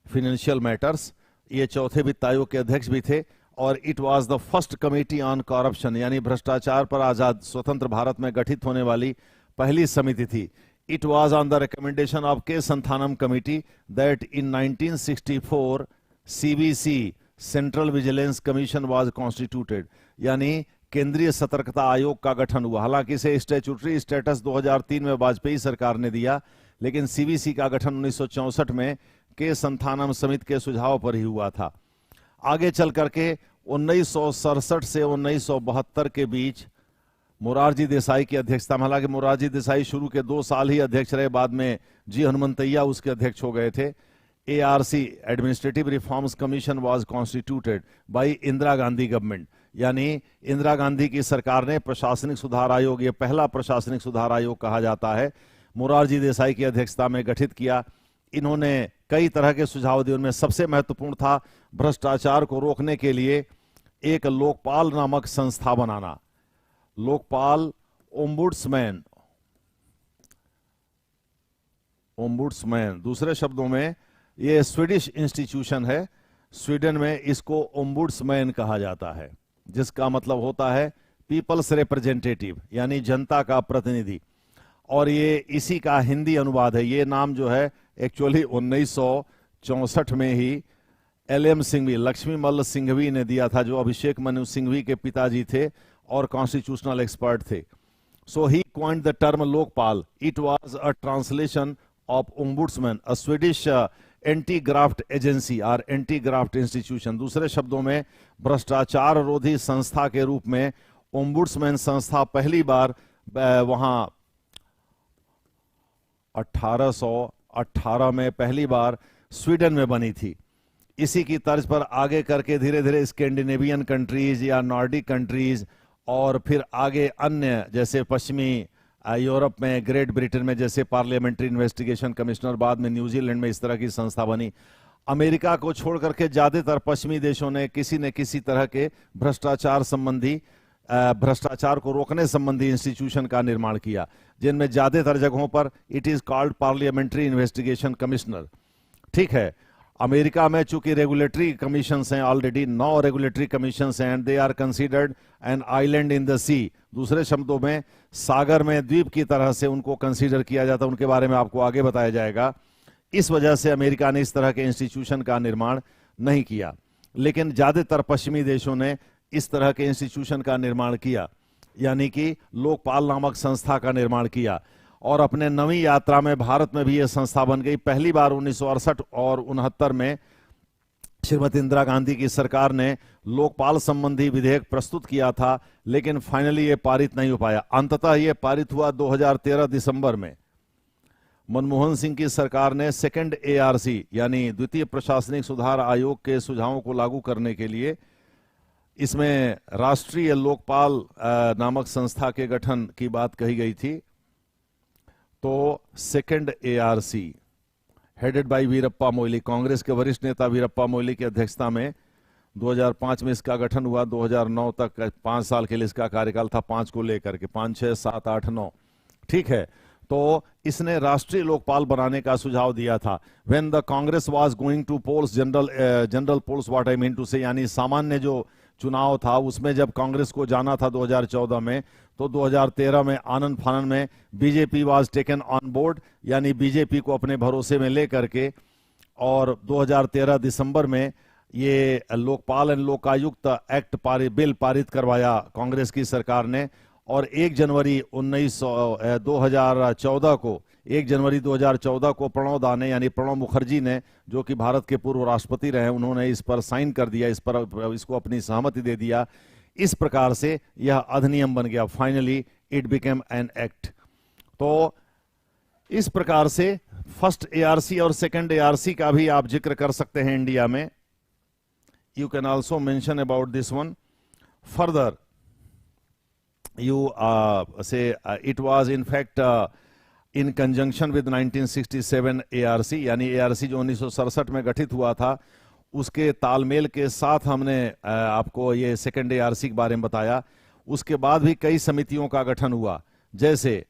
Speaker 1: financial matters. ये चौथे वित्त आयोग के अध्यक्ष भी थे. और it was the first committee on corruption, यानी भ्रष्टाचार पर आजाद स्वतंत्र भारत में गठित होने वाली पहली समिति थी. It was on the recommendation of K Santhanam committee that in 1964 CVC, central vigilance commission was constituted, यानी केंद्रीय सतर्कता आयोग का गठन हुआ. हालांकि इसे स्टैट्यूटरी स्टेटस 2003 में वाजपेयी सरकार ने दिया, लेकिन CVC का गठन 1964 में के संथानम समिति के सुझाव पर ही हुआ था. आगे चल करके 1967 से 1972 के बीच मोरारजी देसाई की अध्यक्षता में, हालांकि मोरारजी देसाई शुरू के 2 साल ही अध्यक्ष रहे, बाद में जी हनुमंतैया उसके अध्यक्ष हो गए थे. ARC, administrative reforms commission was constituted by Indira Gandhi government, यानी इंदिरा गांधी की सरकार ने प्रशासनिक सुधार आयोग, ये पहला प्रशासनिक सुधार आयोग कहा जाता है, मोरारजी देसाई की अध्यक्षता में गठित किया. इन्होंने कई तरह के सुझाव दिए. उनमें सबसे महत्वपूर्ण था भ्रष्टाचार को रोकने के लिए एक लोकपाल नामक संस्था बनाना. लोकपाल, ओम्बुड्समैन, दूसरे शब्दों में ये स्वीडिश इंस्टीट्यूशन है. स्वीडन में इसको ओम्बुड्समैन कहा जाता है, जिसका मतलब होता है पीपल्स रिप्रेजेंटेटिव, यानी जनता का प्रतिनिधि. और ये इसी का हिंदी अनुवाद है. ये नाम जो है एक्चुअली 1964 में ही LM सिंघवी, लक्ष्मी मल्ल सिंघवी ने दिया था, जो अभिषेक मनु सिंघवी के पिताजी थे और कॉन्स्टिट्यूशनल एक्सपर्ट थे. So he coined the term Lokpal. It was a translation of Ombudsman, a Swedish anti-graft agency or anti-graft institution. दूसरे शब्दों में भ्रष्टाचार रोधी संस्था के रूप में ओम्बुड्समैन संस्था पहली बार वहां 1818 में पहली बार स्वीडन में बनी थी। इसी की तर्ज पर आगे करके धीरे धीरे स्कैंडिनेवियन कंट्रीज या नॉर्डिक कंट्रीज और फिर आगे अन्य जैसे पश्चिमी यूरोप में, ग्रेट ब्रिटेन में जैसे पार्लियामेंट्री इन्वेस्टिगेशन कमिश्नर, बाद में न्यूजीलैंड में इस तरह की संस्था बनी। अमेरिका को छोड़ करके ज्यादातर पश्चिमी देशों ने किसी न किसी तरह के भ्रष्टाचार को रोकने संबंधी इंस्टीट्यूशन का निर्माण किया, जिनमें ज्यादातर जगहों पर it is called parliamentary investigation commissioner. ठीक है, अमेरिका में चूंकि रेगुलेटरी कमीशंस हैं, ऑलरेडी 9 रेगुलेटरी कमीशंस हैं, and they are considered an island in the sea. दूसरे शब्दों में सागर में द्वीप की तरह से उनको कंसीडर किया जाता है। उनके बारे में आपको आगे बताया जाएगा। इस वजह से अमेरिका ने इस तरह के इंस्टीट्यूशन का निर्माण नहीं किया, लेकिन ज्यादातर पश्चिमी देशों ने इस तरह के इंस्टीट्यूशन का निर्माण किया, यानी कि लोकपाल नामक संस्था का निर्माण किया। और अपने नवी यात्रा में भारत में भी यह संस्था बन गई। पहली बार 1968 और 69 में श्रीमती इंदिरा गांधी की सरकार ने लोकपाल संबंधी विधेयक प्रस्तुत किया था, लेकिन फाइनली यह पारित नहीं हो पाया। अंततः यह पारित हुआ 2013 दिसंबर में। मनमोहन सिंह की सरकार ने सेकंड एआरसी यानी द्वितीय प्रशासनिक सुधार आयोग के सुझावों को लागू करने के लिए इसमें राष्ट्रीय लोकपाल नामक संस्था के गठन की बात कही गई थी। तो second ARC headed by Veerappa Moily, Congress के वरिष्ठ नेता वीरप्पा मोइली की अध्यक्षता में 2005 में इसका गठन हुआ। 2009 तक 5 साल के लिए इसका कार्यकाल था, 5 को लेकर के 5, 6, 7, 8, 9। ठीक है, तो इसने राष्ट्रीय लोकपाल बनाने का सुझाव दिया था। When the Congress was going to polls, general polls, what I mean to say, यानी सामान्य जो चुनाव था उसमें जब कांग्रेस को जाना था 2014 में, तो 2013 में आनंद फानन में BJP was taken on board, यानी बीजेपी को अपने भरोसे में लेकर के, और 2013 दिसंबर में ये Lokpal and Lokayukta act bill पारित करवाया कांग्रेस की सरकार ने। और 1 जनवरी 2014 को प्रणव दा ने, यानी प्रणब मुखर्जी ने, जो कि भारत के पूर्व राष्ट्रपति रहे, उन्होंने इस पर साइन कर दिया, इसको अपनी सहमति दे दिया। इस प्रकार से यह अधिनियम बन गया। Finally it became an act. तो इस प्रकार से फर्स्ट एआरसी और सेकंड एआरसी का भी आप जिक्र कर सकते हैं इंडिया में। You can also mention about this one further. You say it was in fact in conjunction with 1967 ARC, यानी ARC जो 1967 में गठित हुआ था, उसके तालमेल के साथ हमने आपको ये सेकंड ARC के बारे में बताया। उसके बाद भी कई समितियों का गठन हुआ, जैसे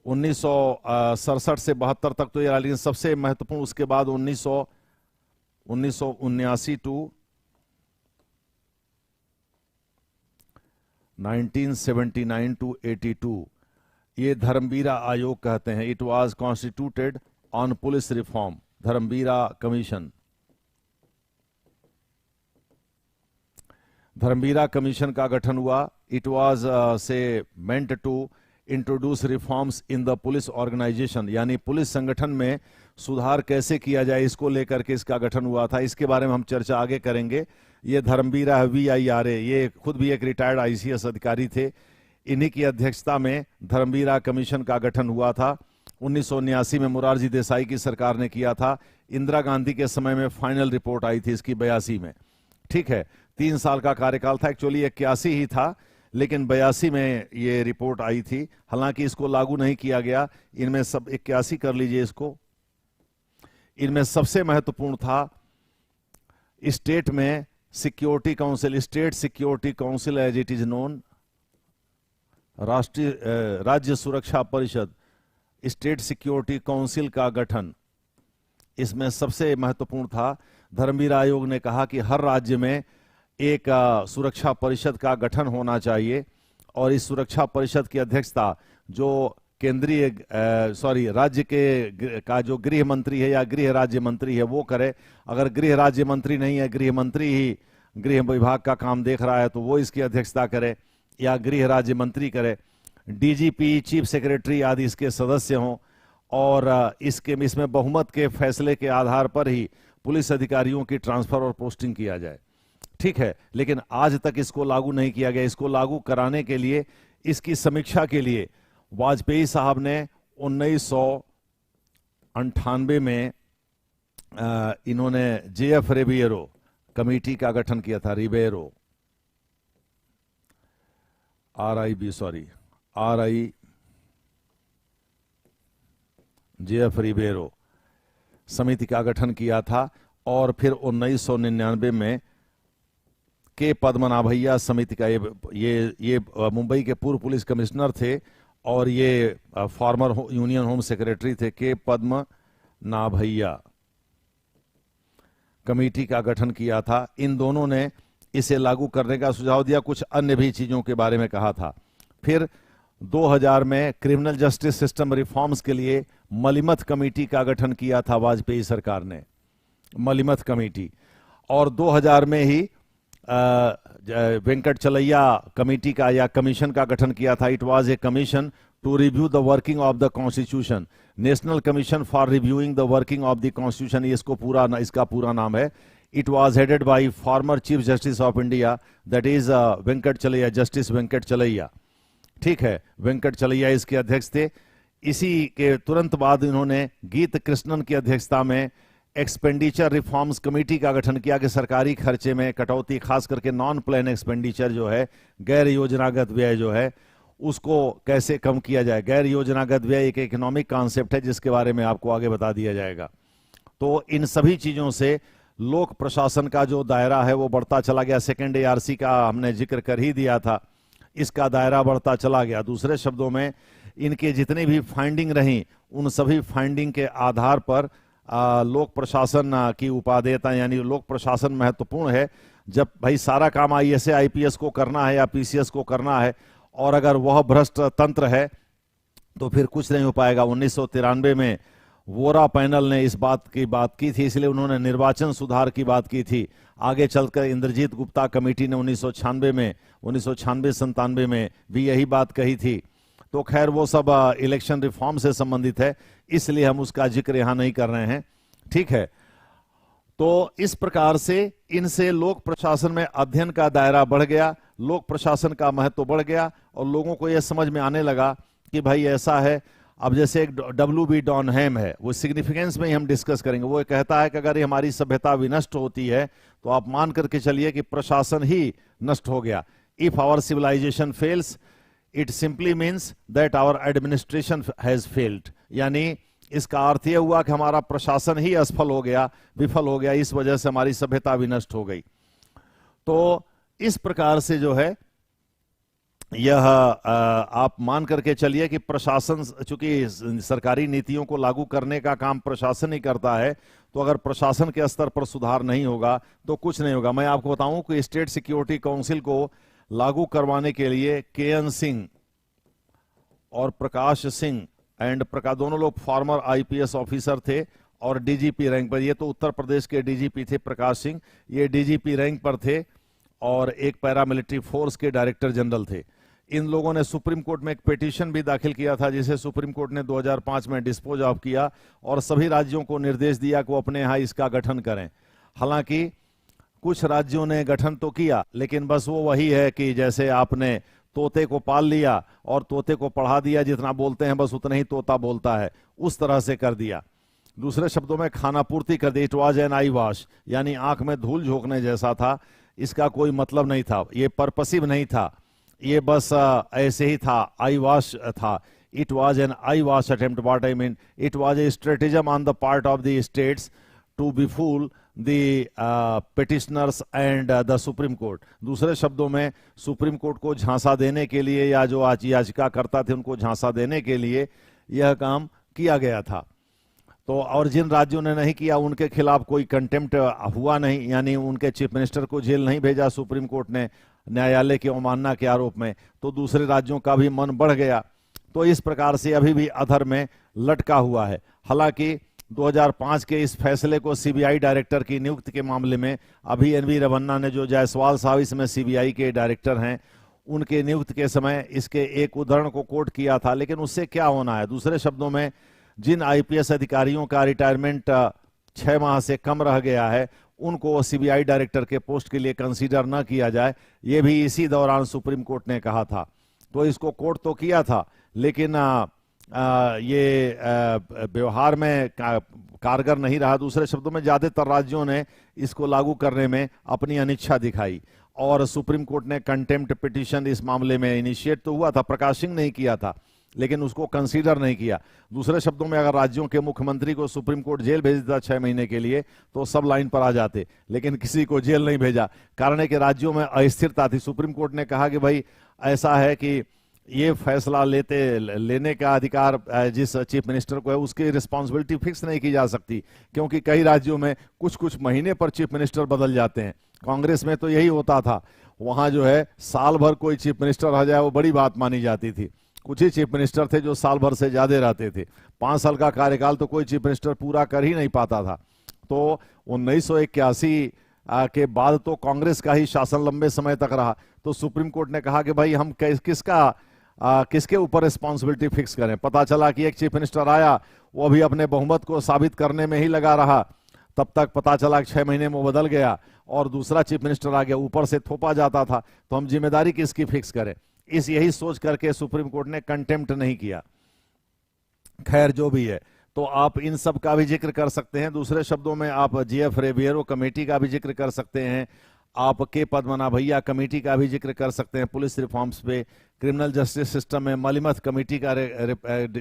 Speaker 1: 1967 से 72 तक तो ये, लेकिन सबसे महत्वपूर्ण उसके बाद 1979 टू 1979 टू 82 ये धर्मवीरा आयोग कहते हैं। It was constituted on police reform, Dharmavira commission. Dharmavira commission का गठन हुआ। It was meant to introduce reforms in the police organisation, यानी पुलिस संगठन में सुधार कैसे किया जाए, इसको लेकर के इसका गठन हुआ था। इसके बारे में हम चर्चा आगे करेंगे। ये धर्मवीरा है, VIRA, ये खुद भी एक रिटायर्ड ICS अधिकारी थे। इन्हीं की अध्यक्षता में धर्मवीरा कमीशन का गठन हुआ था। 1979 में मोरारजी देसाई की सरकार ने किया था। इंदिरा गांधी के समय में फाइनल रिपोर्ट आई थी इसकी 82 में। ठीक है, 3 साल का कार्यकाल था। एक्चुअली 81 ही था, लेकिन 82 में ये रिपोर्ट आई थी। हालांकि इसको लागू नहीं किया गया। इनमें सब 81 कर लीजिए इसको। इनमें सबसे महत्वपूर्ण था स्टेट में security council, state security council as it is known, राष्ट्रीय राज्य सुरक्षा परिषद, स्टेट सिक्योरिटी काउंसिल का गठन। इसमें सबसे महत्वपूर्ण था, धर्मवीर आयोग ने कहा कि हर राज्य में एक सुरक्षा परिषद का गठन होना चाहिए, और इस सुरक्षा परिषद की अध्यक्षता जो केंद्रीय राज्य का जो गृह मंत्री है या गृह राज्य मंत्री है वो करे। अगर गृह राज्य मंत्री नहीं है, गृह मंत्री ही गृह विभाग का काम देख रहा है, तो वो इसकी अध्यक्षता करे या गृह राज्य मंत्री करे। डीजीपी, चीफ सेक्रेटरी आदि इसके सदस्य हों और इसमें बहुमत के फैसले के आधार पर ही पुलिस अधिकारियों की ट्रांसफर और पोस्टिंग किया जाए। ठीक है, लेकिन आज तक इसको लागू नहीं किया गया। इसको लागू कराने के लिए, इसकी समीक्षा के लिए वाजपेयी साहब ने 1998 में इन्होंने जेएफ रिबेरो कमेटी का गठन किया था। रिबेरो, जेएफ रिबेरो समिति का गठन किया था और फिर 1999 में के पद्मनाभैया समिति का, ये मुंबई के पूर्व पुलिस कमिश्नर थे और ये फॉर्मर यूनियन होम सेक्रेटरी थे, के पद्मनाभैया कमेटी का गठन किया था। इन दोनों ने इसे लागू करने का सुझाव दिया, कुछ अन्य भी चीजों के बारे में कहा था। फिर 2000 में क्रिमिनल जस्टिस सिस्टम रिफॉर्म्स के लिए मलिमथ कमेटी का गठन किया था वाजपेयी सरकार ने, मलिमथ कमेटी। और 2000 में ही वेंकट चलैया कमेटी का या कमीशन का गठन किया था। It was a commission to review the working of the constitution, national commission for reviewing the working of the constitution, इसका पूरा नाम है। It was headed by former chief justice of India, that is Venkatachaliah, justice Venkat चलैया। ठीक है, वेंकट चलैया इसके अध्यक्ष थे। इसी के तुरंत बाद इन्होंने गीत कृष्णन की अध्यक्षता में एक्सपेंडिचर रिफॉर्म्स कमेटी का गठन किया कि सरकारी खर्चे में कटौती, खास करके नॉन प्लान एक्सपेंडिचर जो है, गैर योजनागत व्यय जो है, उसको कैसे कम किया जाए। गैर योजनागत व्यय एक इकोनॉमिक कॉन्सेप्ट है जिसके बारे में आपको आगे बता दिया जाएगा। तो इन सभी चीजों से लोक प्रशासन का जो दायरा है वो बढ़ता चला गया। सेकेंड ARC का हमने जिक्र कर ही दिया था, इसका दायरा बढ़ता चला गया। दूसरे शब्दों में इनके जितनी भी फाइंडिंग रही, उन सभी फाइंडिंग के आधार पर लोक प्रशासन की उपादेयता, यानी लोक प्रशासन महत्वपूर्ण है। जब भाई सारा काम IAS IPS को करना है या PCS को करना है और अगर वह भ्रष्ट तंत्र है तो फिर कुछ नहीं हो पाएगा। 1993 में वोरा पैनल ने इस बात की थी, इसलिए उन्होंने निर्वाचन सुधार की बात की थी। आगे चलकर इंद्रजीत गुप्ता कमेटी ने 1996-97 में भी यही बात कही थी। तो खैर वो सब इलेक्शन रिफॉर्म से संबंधित है, इसलिए हम उसका जिक्र यहां नहीं कर रहे हैं। ठीक है, तो इस प्रकार से इनसे लोक प्रशासन में अध्ययन का दायरा बढ़ गया, लोक प्रशासन का महत्व बढ़ गया और लोगों को यह समझ में आने लगा कि भाई ऐसा है। अब जैसे एक WB डॉनहैम है, वो सिग्निफिकेंस में ही हम डिस्कस करेंगे। वो कहता है कि अगर हमारी सभ्यता विनष्ट होती है तो आप मान करके चलिए कि प्रशासन ही नष्ट हो गया। If our civilisation fails, it simply means that our administration has failed, यानी इसका अर्थ यह हुआ कि हमारा प्रशासन ही असफल हो गया, विफल हो गया, इस वजह से हमारी सभ्यता विनष्ट हो गई। तो इस प्रकार से जो है यह आप मान करके चलिए कि प्रशासन, चूंकि सरकारी नीतियों को लागू करने का काम प्रशासन ही करता है, तो अगर प्रशासन के स्तर पर सुधार नहीं होगा तो कुछ नहीं होगा। मैं आपको बताऊं कि स्टेट सिक्योरिटी काउंसिल को लागू करवाने के लिए KN सिंह और प्रकाश सिंह एंड दोनों लोग फॉर्मर IPS ऑफिसर थे और DGP रैंक पर। ये तो उत्तर प्रदेश के DGP थे प्रकाश सिंह, ये DGP रैंक पर थे और एक पैरामिलिट्री फोर्स के डायरेक्टर जनरल थे। इन लोगों ने सुप्रीम कोर्ट में एक पिटीशन भी दाखिल किया था, जिसे सुप्रीम कोर्ट ने 2005 में डिस्पोज ऑफ किया और सभी राज्यों को निर्देश दिया कि वो अपने यहाँ इसका गठन करें। हालांकि कुछ राज्यों ने गठन तो किया, लेकिन बस वो वही है कि जैसे आपने तोते को पाल लिया और तोते को पढ़ा दिया, जितना बोलते हैं बस उतना ही तोता बोलता है, उस तरह से कर दिया। दूसरे शब्दों में खाना पूर्ति कर दी। It was an eyewash, यानी आंख में धूल झोंकने जैसा था। इसका कोई मतलब नहीं था, ये पर्पसिव नहीं था, ये बस ऐसे ही था, आई वॉश था। It was an eyewash attempt, what I mean, it was a stratagem on the part of the states to befool the petitioners and the supreme court. दूसरे शब्दों में सुप्रीम कोर्ट को झांसा देने के लिए या जो याचिका करता थे उनको झांसा देने के लिए यह काम किया गया था। तो और जिन राज्यों ने नहीं किया उनके खिलाफ कोई कंटेम्प्ट हुआ नहीं, यानी उनके चीफ मिनिस्टर को जेल नहीं भेजा सुप्रीम कोर्ट ने न्यायालय की अवमानना के आरोप में, तो दूसरे राज्यों का भी मन बढ़ गया। तो इस प्रकार से अभी भी अधर में लटका हुआ है। हालांकि 2005 के इस फैसले को CBI डायरेक्टर की नियुक्ति के मामले में अभी NV रमन्ना ने, जो जायसवाल साहब इसमें CBI के डायरेक्टर हैं, उनके नियुक्त के समय इसके एक उदाहरण को कोट किया था, लेकिन उससे क्या होना है? दूसरे शब्दों में, जिन आईपीएस अधिकारियों का रिटायरमेंट 6 माह से कम रह गया है, उनको सीबीआई डायरेक्टर के पोस्ट के लिए कंसीडर न किया जाए, ये भी इसी दौरान सुप्रीम कोर्ट ने कहा था। तो इसको कोर्ट तो किया था, लेकिन ये व्यवहार में कारगर नहीं रहा। दूसरे शब्दों में, ज्यादातर राज्यों ने इसको लागू करने में अपनी अनिच्छा दिखाई और सुप्रीम कोर्ट ने कंटेम्प्ट पिटीशन इस मामले में इनिशिएट तो हुआ था, प्रकाश सिंह नहीं किया था, लेकिन उसको कंसीडर नहीं किया। दूसरे शब्दों में, अगर राज्यों के मुख्यमंत्री को सुप्रीम कोर्ट जेल भेज देता 6 महीने के लिए, तो सब लाइन पर आ जाते, लेकिन किसी को जेल नहीं भेजा। कारण है कि राज्यों में अस्थिरता थी। सुप्रीम कोर्ट ने कहा कि भाई ऐसा है कि ये फैसला लेने का अधिकार जिस चीफ मिनिस्टर को है, उसकी रिस्पॉन्सिबिलिटी फिक्स नहीं की जा सकती, क्योंकि कई राज्यों में कुछ कुछ महीने पर चीफ मिनिस्टर बदल जाते हैं। कांग्रेस में तो यही होता था, वहां जो है साल भर कोई चीफ मिनिस्टर रह जाए वो बड़ी बात मानी जाती थी। कुछ ही चीफ मिनिस्टर थे जो साल भर से ज्यादा रहते थे। 5 साल का कार्यकाल तो कोई चीफ मिनिस्टर पूरा कर ही नहीं पाता था। तो 1981 के बाद तो कांग्रेस का ही शासन लंबे समय तक रहा। तो सुप्रीम कोर्ट ने कहा कि भाई हम किसके ऊपर रिस्पॉन्सिबिलिटी फिक्स करें? पता चला कि एक चीफ मिनिस्टर आया, वो भी अपने बहुमत को साबित करने में ही लगा रहा, तब तक पता चला कि 6 महीने में वो बदल गया और दूसरा चीफ मिनिस्टर आ गया, ऊपर से थोपा जाता था। तो हम जिम्मेदारी किसकी फिक्स करें? यही सोच करके सुप्रीम कोर्ट ने कंटेम्प्ट नहीं किया। खैर, जो भी है, तो आप इन सब का भी जिक्र कर सकते हैं। दूसरे शब्दों में, आप जीएफ रेबियरो कमेटी का भी जिक्र कर सकते हैं, आप के पद्मनाभैया कमेटी का भी जिक्र कर सकते हैं पुलिस रिफॉर्म्स पे, क्रिमिनल जस्टिस सिस्टम में मलिमथ कमेटी का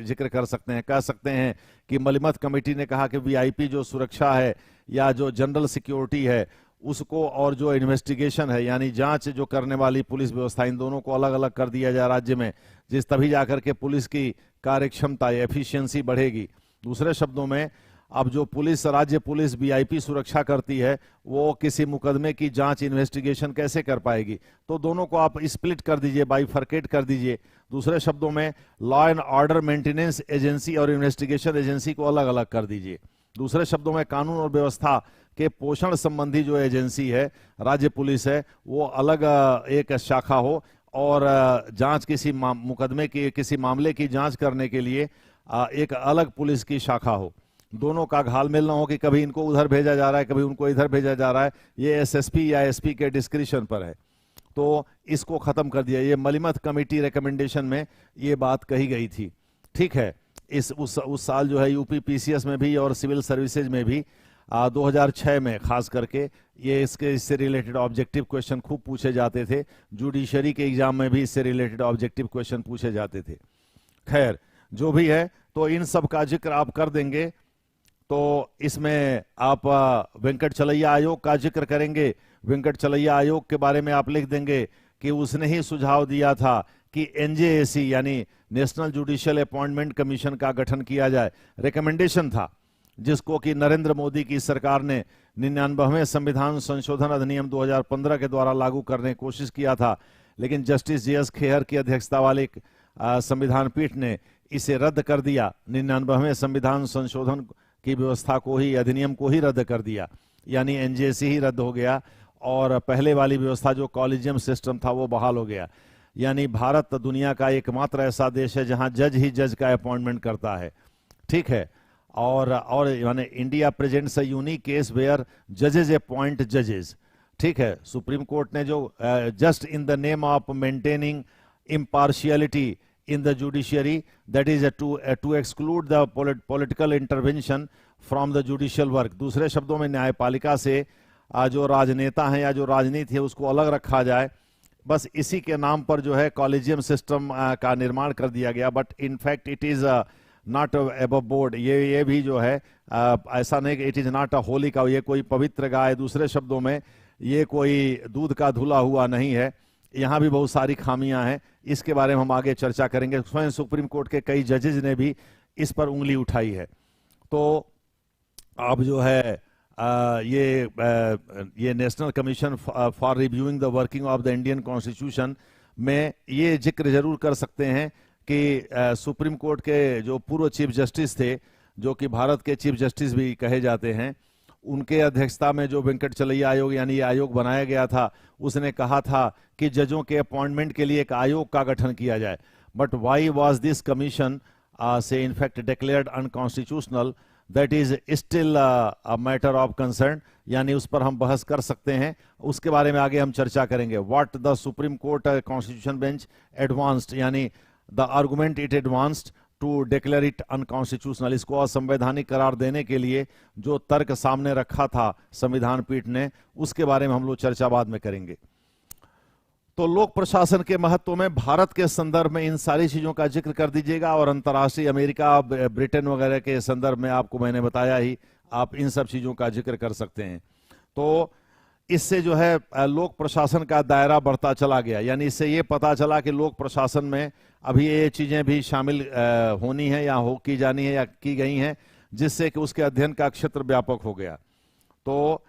Speaker 1: जिक्र कर सकते हैं। कह सकते हैं कि मलिमथ कमेटी ने कहा कि वीआईपी जो सुरक्षा है या जो जनरल सिक्योरिटी है उसको, और जो इन्वेस्टिगेशन है यानी जांच जो करने वाली पुलिस व्यवस्था, इन दोनों को अलग अलग कर दिया जाए राज्य में, तभी जाकर के पुलिस की कार्यक्षमता, एफिशिएंसी बढ़ेगी। दूसरे शब्दों में, अब जो पुलिस, राज्य पुलिस वीआईपी सुरक्षा करती है, वो किसी मुकदमे की जांच, इन्वेस्टिगेशन कैसे कर पाएगी? तो दोनों को आप स्प्लिट कर दीजिए, बाइफरकेट कर दीजिए। दूसरे शब्दों में, law and order maintenance agency और इन्वेस्टिगेशन एजेंसी को अलग अलग कर दीजिए। दूसरे शब्दों में, कानून और व्यवस्था के पोषण संबंधी जो एजेंसी है, राज्य पुलिस है, वो अलग एक शाखा हो, और जांच किसी मुकदमे की, किसी मामले की जांच करने के लिए एक अलग पुलिस की शाखा हो। दोनों का घालमेल ना हो कि कभी इनको उधर भेजा जा रहा है, कभी उनको इधर भेजा जा रहा है। ये एसएसपी या एसपी के डिस्क्रिशन पर है। तो इसको खत्म कर दिया। ये मलिमथ कमेटी रिकमेंडेशन में ये बात कही गई थी। ठीक है, उस साल जो है यूपी पीसीएस में भी और सिविल सर्विसेज में भी 2006 में खास करके इससे रिलेटेड ऑब्जेक्टिव क्वेश्चन खूब पूछे जाते थे। जुडिशरी के एग्जाम में भी इससे रिलेटेड ऑब्जेक्टिव क्वेश्चन पूछे जाते थे। खैर, जो भी है, तो इन सब का जिक्र आप कर देंगे। तो इसमें आप वेंकट चलैया आयोग का जिक्र करेंगे। वेंकट चलैया आयोग के बारे में आप लिख देंगे कि उसने ही सुझाव दिया था कि एनजेएसी यानी नेशनल जुडिशियल अपॉइंटमेंट कमीशन का गठन किया जाए। रिकमेंडेशन था जिसको कि नरेंद्र मोदी की सरकार ने 99वें संविधान संशोधन अधिनियम 2015 के द्वारा लागू करने की कोशिश किया था, लेकिन जस्टिस जेएस खेहर की अध्यक्षता वाली संविधान पीठ ने इसे रद्द कर दिया। 99वें संविधान संशोधन की व्यवस्था को ही, अधिनियम को ही रद्द कर दिया, यानी एनजेसी ही रद्द हो गया और पहले वाली व्यवस्था जो कॉलेजियम सिस्टम था वो बहाल हो गया। यानी भारत दुनिया का एकमात्र ऐसा देश है जहां जज ही जज का अपॉइंटमेंट करता है। ठीक है, और यानी India presents a unique case where जजेस अपॉइंट जजेस। ठीक है, सुप्रीम कोर्ट ने जो just in the name of maintaining impartiality in the judiciary, that is to exclude the political intervention from the judicial work। दूसरे शब्दों में, न्यायपालिका से जो राजनेता हैं या जो राजनीति है उसको अलग रखा जाए। बस इसी के नाम पर जो है कॉलेजियम सिस्टम का निर्माण कर दिया गया, but in fact it is not above board. ये भी जो है ऐसा नहीं कि it is not a Holi cow, ये कोई पवित्र गाय, दूसरे शब्दों में ये कोई दूध का धुला हुआ नहीं है। यहाँ भी बहुत सारी खामियां हैं, इसके बारे में हम आगे चर्चा करेंगे। स्वयं सुप्रीम कोर्ट के कई जजेज ने भी इस पर उंगली उठाई है। तो अब जो है ये national commission for reviewing the working of the Indian constitution में ये जिक्र जरूर कर सकते हैं कि सुप्रीम कोर्ट के जो पूर्व चीफ जस्टिस थे, जो कि भारत के चीफ जस्टिस भी कहे जाते हैं, उनके अध्यक्षता में जो वेंकटचलैया आयोग यानी ये आयोग बनाया गया था, उसने कहा था कि जजों के अपॉइंटमेंट के लिए एक आयोग का गठन किया जाए. But why was this commission से in fact declared unconstitutional? That is still a matter of concern. यानी उस पर हम बहस कर सकते हैं, उसके बारे में आगे हम चर्चा करेंगे. What the Supreme Court Constitution Bench advanced, यानी the argument it advanced to declare it unconstitutional, इसको असंवैधानिक करार देने के लिए जो तर्क सामने रखा था संविधान पीठ ने, उसके बारे में हम लोग चर्चा बाद में करेंगे. तो लोक प्रशासन के महत्व में भारत के संदर्भ में इन सारी चीजों का जिक्र कर दीजिएगा, और अंतर्राष्ट्रीय अमेरिका, ब्रिटेन वगैरह के संदर्भ में आपको मैंने बताया ही, आप इन सब चीजों का जिक्र कर सकते हैं. तो इससे जो है लोक प्रशासन का दायरा बढ़ता चला गया. यानी इससे ये पता चला कि लोक प्रशासन में अभी ये चीजें भी शामिल होनी है या की जानी है या की गई हैं, जिससे कि उसके अध्ययन का क्षेत्र व्यापक हो गया. तो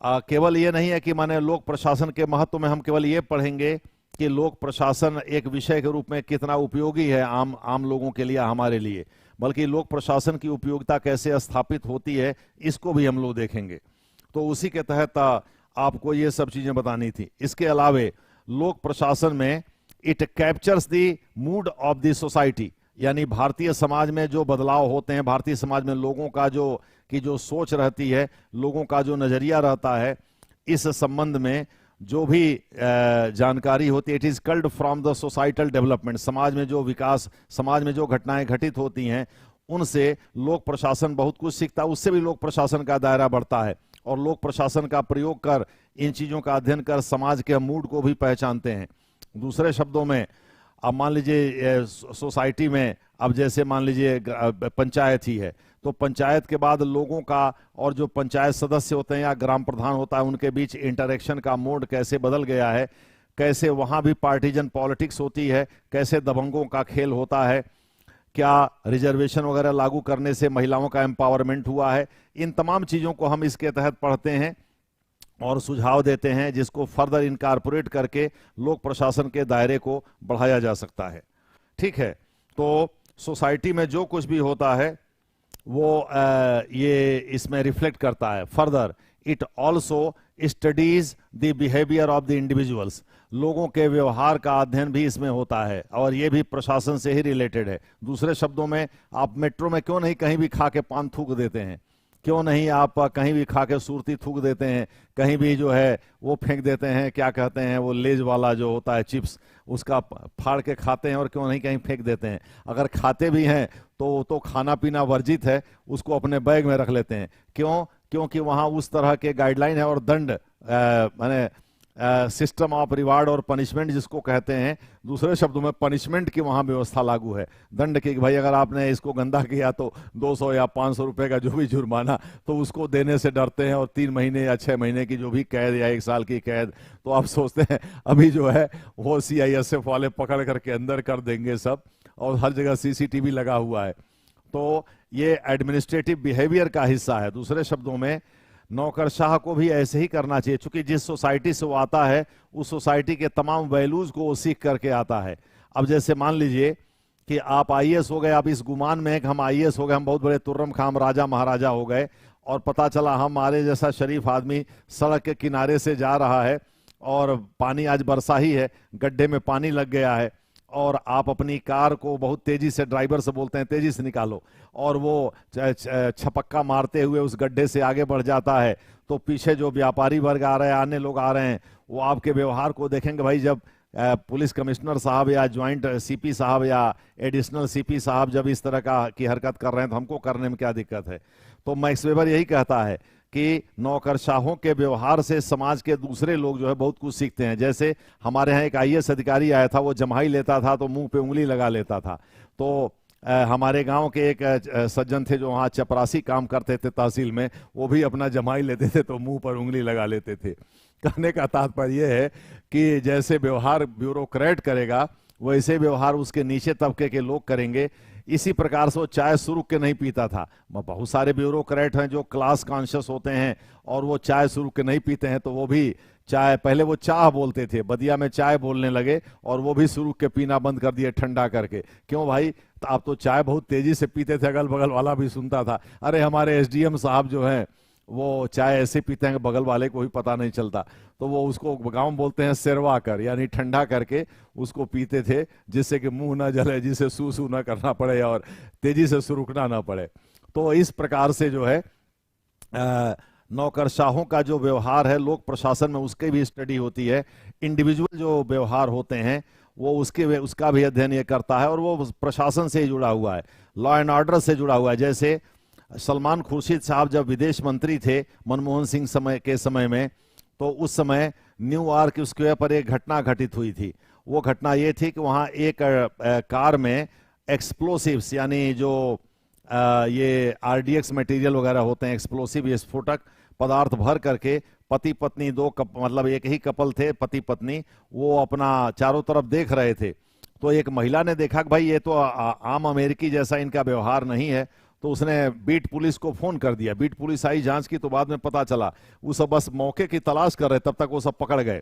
Speaker 1: केवल ये नहीं है कि माने लोक प्रशासन के महत्व में हम केवल ये पढ़ेंगे कि लोक प्रशासन एक विषय के रूप में कितना उपयोगी है आम लोगों के लिए, हमारे लिए, बल्कि लोक प्रशासन की उपयोगिता कैसे स्थापित होती है, इसको भी हम लोग देखेंगे. तो उसी के तहत आपको ये सब चीजें बतानी थी. इसके अलावे लोक प्रशासन में it captures the mood off the society, यानी भारतीय समाज में जो बदलाव होते हैं, भारतीय समाज में लोगों का जो सोच रहती है, लोगों का जो नजरिया रहता है, इस संबंध में जो भी जानकारी होती है, it is called from the societal development. समाज में जो विकास, समाज में जो घटनाएं घटित होती हैं, उनसे लोक प्रशासन बहुत कुछ सीखता है. उससे भी लोक प्रशासन का दायरा बढ़ता है, और लोक प्रशासन का प्रयोग कर, इन चीजों का अध्ययन कर समाज के मूड को भी पहचानते हैं. दूसरे शब्दों में, अब मान लीजिए सोसाइटी में, अब जैसे मान लीजिए पंचायत ही है, तो पंचायत के बाद लोगों का और जो पंचायत सदस्य होते हैं या ग्राम प्रधान होता है, उनके बीच इंटरेक्शन का मोड कैसे बदल गया है, कैसे वहां भी पार्टीजन पॉलिटिक्स होती है, कैसे दबंगों का खेल होता है, क्या रिजर्वेशन वगैरह लागू करने से महिलाओं का एम्पावरमेंट हुआ है. इन तमाम चीजों को हम इसके तहत पढ़ते हैं और सुझाव देते हैं, जिसको फर्दर इनकारपोरेट करके लोक प्रशासन के दायरे को बढ़ाया जा सकता है. ठीक है. तो सोसाइटी में जो कुछ भी होता है वो ये इसमें रिफ्लेक्ट करता है. Further it also studies the behaviour of the individuals, लोगों के व्यवहार का अध्ययन भी इसमें होता है, और ये भी प्रशासन से ही रिलेटेड है. दूसरे शब्दों में, आप मेट्रो में क्यों नहीं कहीं भी खा के पान थूक देते हैं, क्यों नहीं आप कहीं भी खा के सुरती थूक देते हैं, कहीं भी जो है वो फेंक देते हैं, क्या कहते हैं वो लेज वाला जो होता है चिप्स, उसका फाड़ के खाते हैं, और क्यों नहीं कहीं फेंक देते हैं. अगर खाते भी हैं तो खाना पीना वर्जित है, उसको अपने बैग में रख लेते हैं. क्यों? क्योंकि वहां उस तरह के गाइडलाइन है और दंड, माने सिस्टम ऑफ रिवार्ड और पनिशमेंट जिसको कहते हैं, दूसरे शब्दों में पनिशमेंट की वहां व्यवस्था लागू है. दंड की, भाई अगर आपने इसको गंदा किया तो 200 या 500 रुपए का जो भी जुर्माना, तो उसको देने से डरते हैं, और 3 महीने या 6 महीने की जो भी कैद या 1 साल की कैद. तो आप सोचते हैं अभी जो है वो CISF वाले पकड़ करके अंदर कर देंगे सब, और हर जगह CCTV लगा हुआ है. तो ये एडमिनिस्ट्रेटिव बिहेवियर का हिस्सा है. दूसरे शब्दों में, नौकरशाह को भी ऐसे ही करना चाहिए, क्योंकि जिस सोसाइटी से वो आता है, उस सोसाइटी के तमाम वैल्यूज को वो सीख करके आता है. अब जैसे मान लीजिए कि आप IAS हो गए, आप इस गुमान में है कि हम IAS हो गए, हम बहुत बड़े तुर्रम खाम राजा महाराजा हो गए, और पता चला हमारे जैसा शरीफ आदमी सड़क के किनारे से जा रहा है, और पानी आज बरसा ही है, गड्ढे में पानी लग गया है, और आप अपनी कार को बहुत तेजी से, ड्राइवर से बोलते हैं तेजी से निकालो, और वो छपक्का मारते हुए उस गड्ढे से आगे बढ़ जाता है. तो पीछे जो व्यापारी वर्ग आ रहे हैं, अन्य लोग आ रहे हैं, वो आपके व्यवहार को देखेंगे. भाई जब पुलिस कमिश्नर साहब या ज्वाइंट CP साहब या एडिशनल CP साहब जब इस तरह की हरकत कर रहे हैं, तो हमको करने में क्या दिक्कत है. तो मैक्स वेबर यही कहता है कि नौकरशाहों के व्यवहार से समाज के दूसरे लोग जो है बहुत कुछ सीखते हैं. जैसे हमारे यहाँ एक IAS अधिकारी आया था, वो जमाई लेता था तो मुंह पे उंगली लगा लेता था. तो हमारे गांव के एक सज्जन थे जो वहाँ चपरासी काम करते थे तहसील में, वो भी अपना जमाई लेते थे तो मुंह पर उंगली लगा लेते थे. कहने का तात्पर्य यह है कि जैसे व्यवहार ब्यूरोक्रेट करेगा, वैसे व्यवहार उसके नीचे तबके के लोग करेंगे. इसी प्रकार से वो चाय शुरू के नहीं पीता था. बहुत सारे ब्यूरोक्रेट हैं जो क्लास कॉन्शियस होते हैं और वो चाय शुरू के नहीं पीते हैं, तो वो भी चाय, पहले वो चाह बोलते थे, बदिया में चाय बोलने लगे, और वो भी शुरू के पीना बंद कर दिए ठंडा करके. क्यों भाई, तो आप तो चाय बहुत तेजी से पीते थे, अगल बगल वाला भी सुनता था. अरे हमारे SDM साहब जो हैं वो चाय ऐसे पीते हैं कि बगल वाले को भी पता नहीं चलता। तो वो उसको गांव में बोलते हैं सिरवा कर, यानी ठंडा करके उसको पीते थे, जिससे कि मुंह ना जले, जिससे सू सू ना करना पड़े और तेजी से सुरुकना ना पड़े। तो इस प्रकार से जो है नौकरशाहों का जो व्यवहार है लोक प्रशासन में, उसकी भी स्टडी होती है। इंडिविजुअल जो व्यवहार होते हैं वो उसका भी अध्ययन ये करता है, और वो प्रशासन से ही जुड़ा हुआ है, लॉ एंड ऑर्डर से जुड़ा हुआ है। जैसे सलमान खुर्शीद साहब जब विदेश मंत्री थे मनमोहन सिंह समय में, तो उस समय न्यूयॉर्क स्क्वायर पर एक घटना घटित हुई थी। वो घटना ये थी कि वहाँ एक कार में एक्सप्लोसिव्स, यानी जो ये आरडीएक्स मटेरियल वगैरह होते हैं, एक्सप्लोसिव विस्फोटक पदार्थ भर करके पति पत्नी मतलब एक ही कपल थे, पति पत्नी, वो अपना चारों तरफ देख रहे थे। तो एक महिला ने देखा कि भाई ये तो आम अमेरिकी जैसा इनका व्यवहार नहीं है, तो उसने बीट पुलिस को फोन कर दिया। बीट पुलिस आई, जांच की, तो बाद में पता चला वो सब बस मौके की तलाश कर रहे, तब तक वो सब पकड़ गए।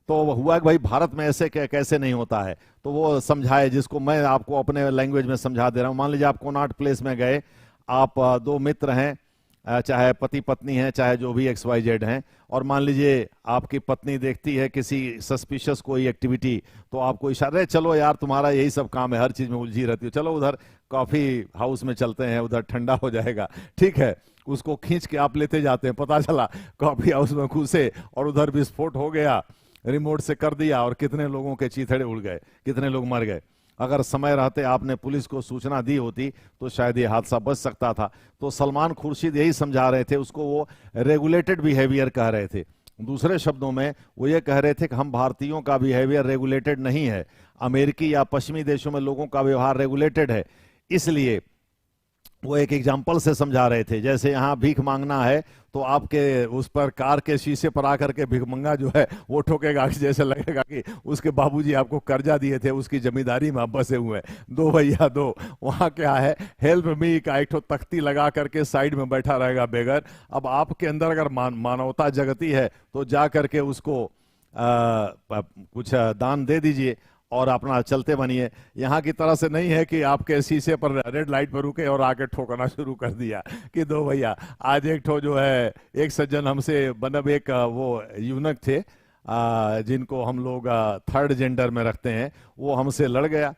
Speaker 1: तो हुआ कि भाई भारत में ऐसे कैसे नहीं होता है। तो वो समझाए, जिसको मैं आपको अपने लैंग्वेज में समझा दे रहा हूँ। मान लीजिए आप कोनॉट प्लेस में गए, आप दो मित्र हैं, चाहे पति पत्नी हैं, चाहे जो भी XYZ हैं, और मान लीजिए आपकी पत्नी देखती है किसी सस्पिशियस कोई एक्टिविटी, तो आपको इशारे, चलो यार तुम्हारा यही सब काम है, हर चीज में उलझी रहती हो, चलो उधर कॉफी हाउस में चलते हैं, उधर ठंडा हो जाएगा, ठीक है। उसको खींच के आप लेते जाते हैं, पता चला कॉफी हाउस में घुसे और उधर विस्फोट हो गया, रिमोट से कर दिया, और कितने लोगों के चीथड़े उड़ गए, कितने लोग मर गए। अगर समय रहते आपने पुलिस को सूचना दी होती तो शायद ये हादसा बच सकता था। तो सलमान खुर्शीद यही समझा रहे थे उसको, वो रेगुलेटेड बिहेवियर कह रहे थे। दूसरे शब्दों में वो ये कह रहे थे कि हम भारतीयों का बिहेवियर रेगुलेटेड नहीं है, अमेरिकी या पश्चिमी देशों में लोगों का व्यवहार रेगुलेटेड है। इसलिए वो एक एग्जाम्पल से समझा रहे थे, जैसे यहाँ भीख मांगना है तो आपके उस पर कार के शीशे पर आकर के भिखमंगा जो है वो ठोकेगा, जैसे लगेगा कि उसके बाबूजी आपको कर्जा दिए थे, उसकी जमींदारी में आप बसे हुए हैं, दो भैया दो। वहाँ क्या है, हेल्प मी का एक तख्ती लगा करके साइड में बैठा रहेगा बेगर। अब आपके अंदर अगर मानवता जगती है तो जा करके उसको कुछ दान दे दीजिए और अपना चलते बनिए। यहाँ की तरह से नहीं है कि आपके शीशे पर रेड लाइट पर रुके और आके ठोकना शुरू कर दिया कि दो भैया। आज एक ठो जो है, एक सज्जन हमसे, मतलब एक वो यूनक थे जिनको हम लोग थर्ड जेंडर में रखते हैं, वो हमसे लड़ गया।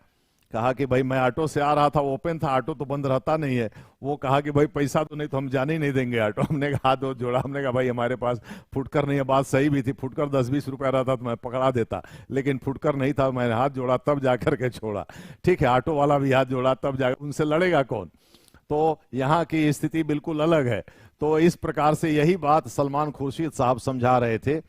Speaker 1: कहा कि भाई मैं ऑटो से आ रहा था, ओपन था, ऑटो तो बंद रहता नहीं है। वो कहा कि भाई पैसा तो नहीं तो हम जाने ही नहीं देंगे ऑटो। हमने कहा हाथ जोड़ा, हमने कहा भाई हमारे पास फुटकर नहीं है। बात सही भी थी, फुटकर 10-20 रुपया रहता तो मैं पकड़ा देता, लेकिन फुटकर नहीं था। मैंने हाथ जोड़ा तब जाकर के छोड़ा, ठीक है। ऑटो वाला भी हाथ जोड़ा तब जाकर, उनसे लड़ेगा कौन। तो यहाँ की स्थिति बिल्कुल अलग है। तो इस प्रकार से यही बात सलमान खुर्शीद साहब समझा रहे थे,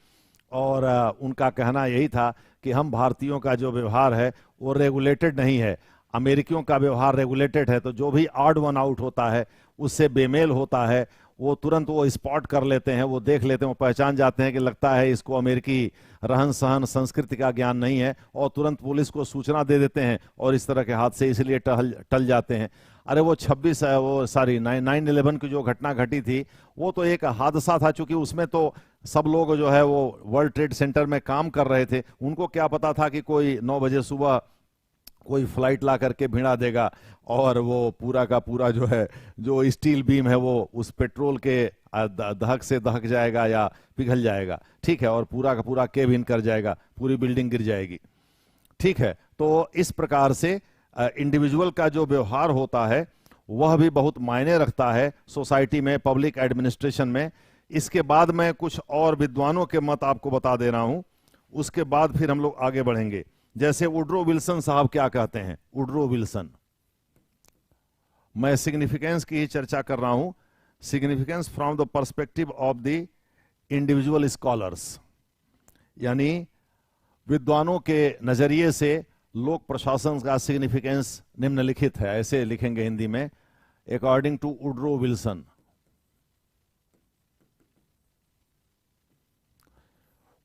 Speaker 1: और उनका कहना यही था कि हम भारतीयों का जो व्यवहार है वो रेगुलेटेड नहीं है, अमेरिकियों का व्यवहार रेगुलेटेड है। तो जो भी ऑड वन आउट होता है, उससे बेमेल होता है, वो तुरंत वो स्पॉट कर लेते हैं, वो देख लेते हैं, वो पहचान जाते हैं कि लगता है इसको अमेरिकी रहन सहन संस्कृति का ज्ञान नहीं है, और तुरंत पुलिस को सूचना दे देते हैं, और इस तरह के हादसे इसलिए टल जाते हैं। अरे वो 9/11 की जो घटना घटी थी, वो तो एक हादसा था, चूंकि उसमें तो सब लोग जो है वो वर्ल्ड ट्रेड सेंटर में काम कर रहे थे। उनको क्या पता था कि कोई 9 बजे सुबह कोई फ्लाइट ला करके भिड़ा देगा, और वो पूरा का पूरा जो है, जो स्टील बीम है, वो उस पेट्रोल के दहक से दहक जाएगा या पिघल जाएगा, ठीक है, और पूरा का पूरा केबिन कर जाएगा, पूरी बिल्डिंग गिर जाएगी, ठीक है। तो इस प्रकार से इंडिविजुअल का जो व्यवहार होता है वह भी बहुत मायने रखता है सोसाइटी में, पब्लिक एडमिनिस्ट्रेशन में। इसके बाद मैं कुछ और विद्वानों के मत आपको बता दे रहा हूं, उसके बाद फिर हम लोग आगे बढ़ेंगे। जैसे वुड्रो विल्सन साहब क्या कहते हैं। वुड्रो विल्सन, मैं सिग्निफिकेंस की ही चर्चा कर रहा हूं, significance from the perspective of the individual scholars, यानी विद्वानों के नजरिए से लोक प्रशासन का सिग्निफिकेंस निम्नलिखित है, ऐसे लिखेंगे हिंदी में, according to Woodrow Wilson.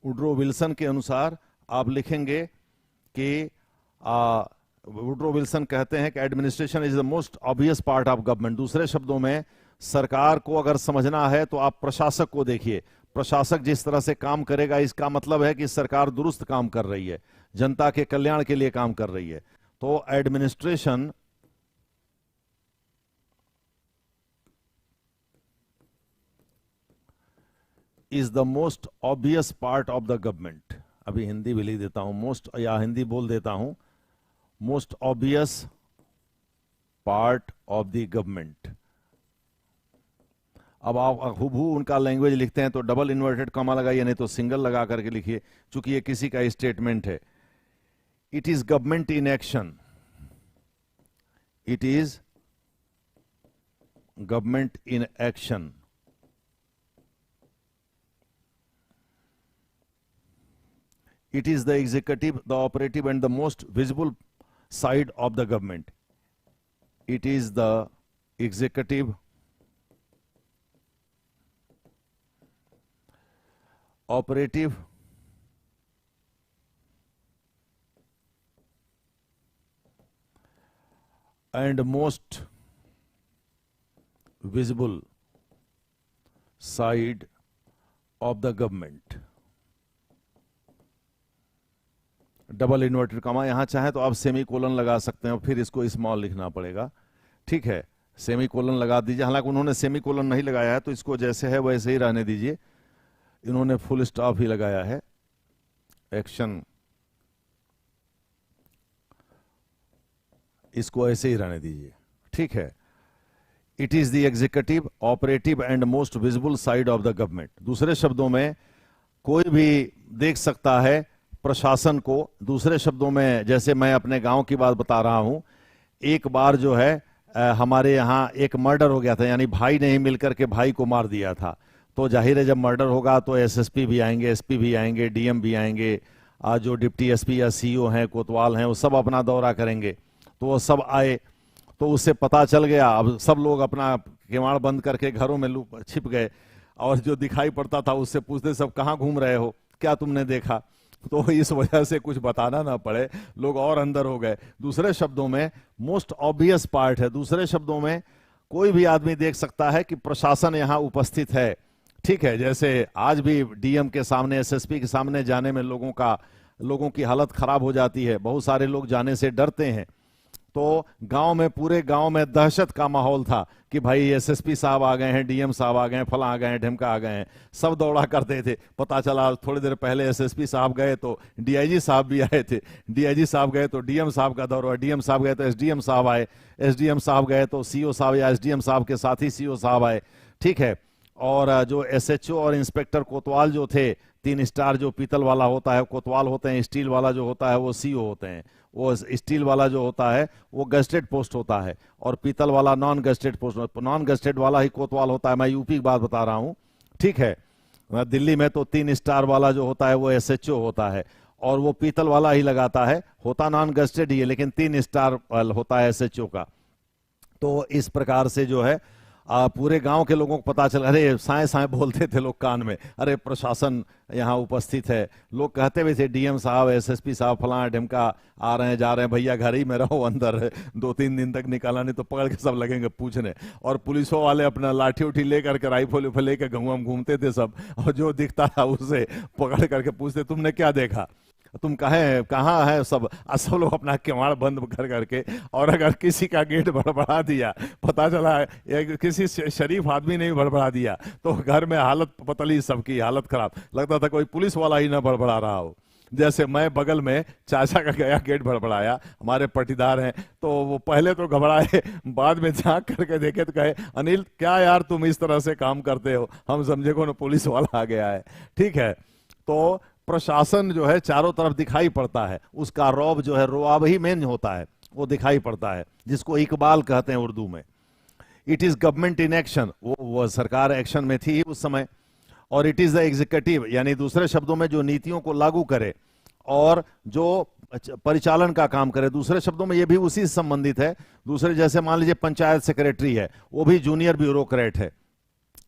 Speaker 1: Woodrow Wilson के अनुसार आप लिखेंगे कि वुड्रो विल्सन कहते हैं कि administration is the most obvious part of government. दूसरे शब्दों में, सरकार को अगर समझना है तो आप प्रशासक को देखिए। प्रशासक जिस तरह से काम करेगा, इसका मतलब है कि सरकार दुरुस्त काम कर रही है, जनता के कल्याण के लिए काम कर रही है। तो administration is the most obvious part of the government. अभी हिंदी भी लिख देता हूं, मोस्ट, या हिंदी बोल देता हूं, most obvious part of the government. अब आप हूबहू उनका लैंग्वेज लिखते हैं तो डबल इन्वर्टेड कॉमा लगाइए, नहीं तो सिंगल लगा करके लिखिए, चूंकि ये किसी का स्टेटमेंट है। It is government in action, it is government in action. It is the executive, the operative and the most visible side of the government. It is the executive, operative and most visible side of the government. Double inverted comma, यहां चाहे तो आप semi colon लगा सकते हैं, फिर इसको small लिखना पड़ेगा, ठीक है। सेमी कोलन लगा दीजिए, हालांकि उन्होंने सेमी कोलन नहीं लगाया है तो इसको जैसे है वैसे ही रहने दीजिए। इन्होंने फुल स्टॉप ही लगाया है। एक्शन, इसको ऐसे ही रहने दीजिए, ठीक है। It is the executive, operative and most visible side of the government. दूसरे शब्दों में कोई भी देख सकता है प्रशासन को। दूसरे शब्दों में, जैसे मैं अपने गांव की बात बता रहा हूं, एक बार जो है हमारे यहाँ एक मर्डर हो गया था, यानी भाई ने ही मिलकर के भाई को मार दिया था। तो जाहिर है जब मर्डर होगा तो एसएसपी भी आएंगे, एसपी भी आएंगे, डीएम भी आएंगे, जो डिप्टी एसपी या सीईओ हैं, कोतवाल हैं, वो सब अपना दौरा करेंगे। तो वो सब आए तो उससे पता चल गया। अब सब लोग अपना किवाड़ बंद करके घरों में छिप गए, और जो दिखाई पड़ता था उससे पूछते, सब कहाँ घूम रहे हो, क्या तुमने देखा। तो इस वजह से कुछ बताना ना पड़े, लोग और अंदर हो गए। दूसरे शब्दों में मोस्ट ऑब्वियस पार्ट है। दूसरे शब्दों में कोई भी आदमी देख सकता है कि प्रशासन यहाँ उपस्थित है, ठीक है। जैसे आज भी डीएम के सामने, एसएसपी के सामने जाने में लोगों की हालत खराब हो जाती है, बहुत सारे लोग जाने से डरते हैं। तो गांव में, पूरे गांव में दहशत का माहौल था कि भाई एसएसपी साहब आ गए हैं, डीएम साहब आ गए हैं, फला आ गए हैं, ढिमका आ गए हैं। सब दौड़ा करते थे। पता चला थोड़ी देर पहले एसएसपी साहब गए तो डीआईजी साहब भी आए थे, डीआईजी साहब गए तो डीएम साहब का दौरा, डीएम साहब गए तो एसडीएम साहब आए, एसडीएम साहब गए तो सीओ साहब या एसडीएम साहब के साथ ही सीओ साहब आए, ठीक है। और जो एसएचओ और इंस्पेक्टर कोतवाल जो थे, 3 स्टार जो पीतल वाला होता है कोतवाल होते हैं, स्टील वाला जो होता है वो सीओ होते हैं। वो स्टील वाला जो होता है वो गस्टेड पोस्ट होता है, और पीतल वाला non gazetted post, non gazetted वाला ही कोतवाल होता है। मैं यूपी की बात बता रहा हूँ, ठीक है। दिल्ली में तो 3 स्टार वाला जो होता है वो एसएचओ होता है, और वो पीतल वाला ही लगाता है, होता नॉन गस्टेड ही है, लेकिन 3 स्टार होता है एसएचओ का। तो इस प्रकार से जो है पूरे गांव के लोगों को पता चला। अरे साए साए बोलते थे लोग कान में, अरे प्रशासन यहाँ उपस्थित है। लोग कहते भी थे डीएम साहब, एसएसपी साहब, फलाना ढिमका आ रहे हैं, जा रहे हैं, भैया घर ही में रहो, अंदर 2-3 दिन तक निकाला नहीं तो पकड़ के सब लगेंगे पूछने। और पुलिसों वाले अपना लाठी उठी लेकर के, राइफल उफल लेकर गाँव में घूमते थे सब, और जो दिखता था उससे पकड़ करके पूछते, तुमने क्या देखा, तुम कहाँ है सब। सब लोग अपना किवाड़ बंद कर करके, और अगर किसी का गेट भड़बड़ा दिया, पता चला किसी शरीफ आदमी ने भी भड़बड़ा दिया, तो घर में हालत पतली, सबकी हालत खराब। लगता था कोई पुलिस वाला ही ना भड़बड़ा रहा हो। जैसे मैं बगल में चाचा का गया, गेट भड़बड़ाया, हमारे पटीदार हैं, तो वो पहले तो घबराए, बाद में झांक करके देखे तो कहे, अनिल क्या यार तुम इस तरह से काम करते हो, हम समझे को ना पुलिस वाला आ गया है, ठीक है। तो प्रशासन जो है चारों तरफ दिखाई पड़ता है, उसका रौब जो है, रुआब ही मेन होता है, वो दिखाई पड़ता है, जिसको इकबाल कहते हैं उर्दू में। It is government in action, वो सरकार एक्शन में थी उस समय। और इट इज द एग्जीक्यूटिव, यानी दूसरे शब्दों में जो नीतियों को लागू करे और जो परिचालन का काम करे। दूसरे शब्दों में ये भी उसी से संबंधित है। दूसरे, जैसे मान लीजिए पंचायत सेक्रेटरी है, वो भी जूनियर ब्यूरोक्रेट है,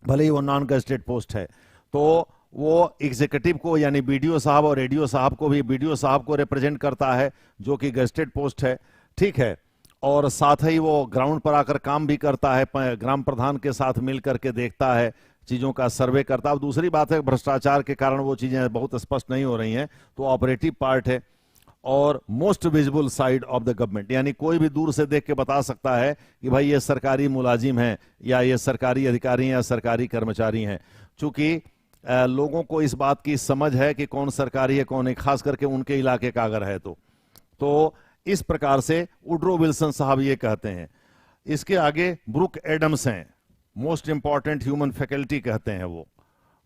Speaker 1: भले ही वो नॉन गजेटेड पोस्ट है। तो वो एग्जीक्यूटिव को, यानी बीडीओ साहब और एडीओ साहब को भी, बीडीओ साहब को रिप्रेजेंट करता है जो कि गजेटेड पोस्ट है, ठीक है। और साथ ही वो ग्राउंड पर आकर काम भी करता है, ग्राम प्रधान के साथ मिल करके देखता है, चीजों का सर्वे करता है। अब दूसरी बात है, भ्रष्टाचार के कारण वो चीजें बहुत स्पष्ट नहीं हो रही हैं, तो ऑपरेटिव पार्ट है। और most visible side of the government, यानी कोई भी दूर से देख के बता सकता है कि भाई ये सरकारी मुलाजिम हैं, या ये सरकारी अधिकारी हैं, या सरकारी कर्मचारी हैं। चूंकि लोगों को इस बात की समझ है कि कौन सरकारी है कौन है, खास करके उनके इलाके का अगर है तो इस प्रकार से वुडरो विल्सन साहब ये कहते हैं। इसके आगे ब्रूक एडम्स हैं, मोस्ट इंपॉर्टेंट ह्यूमन फैकल्टी कहते हैं वो,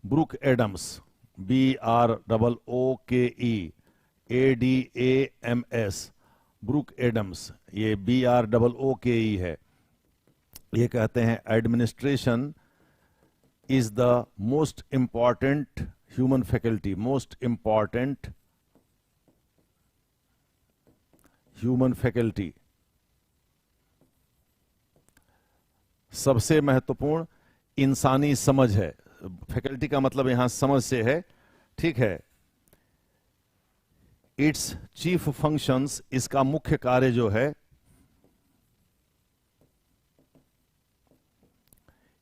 Speaker 1: Brooke Adams, BROOKEADAMS, Brooke Adams, ये BROOKE है। ये कहते हैं administration is the most important human faculty, most important human faculty, सबसे महत्वपूर्ण इंसानी समझ है। फैकल्टी का मतलब यहां समझ से है, ठीक है। इट्स चीफ फंक्शंस, इसका मुख्य कार्य जो है,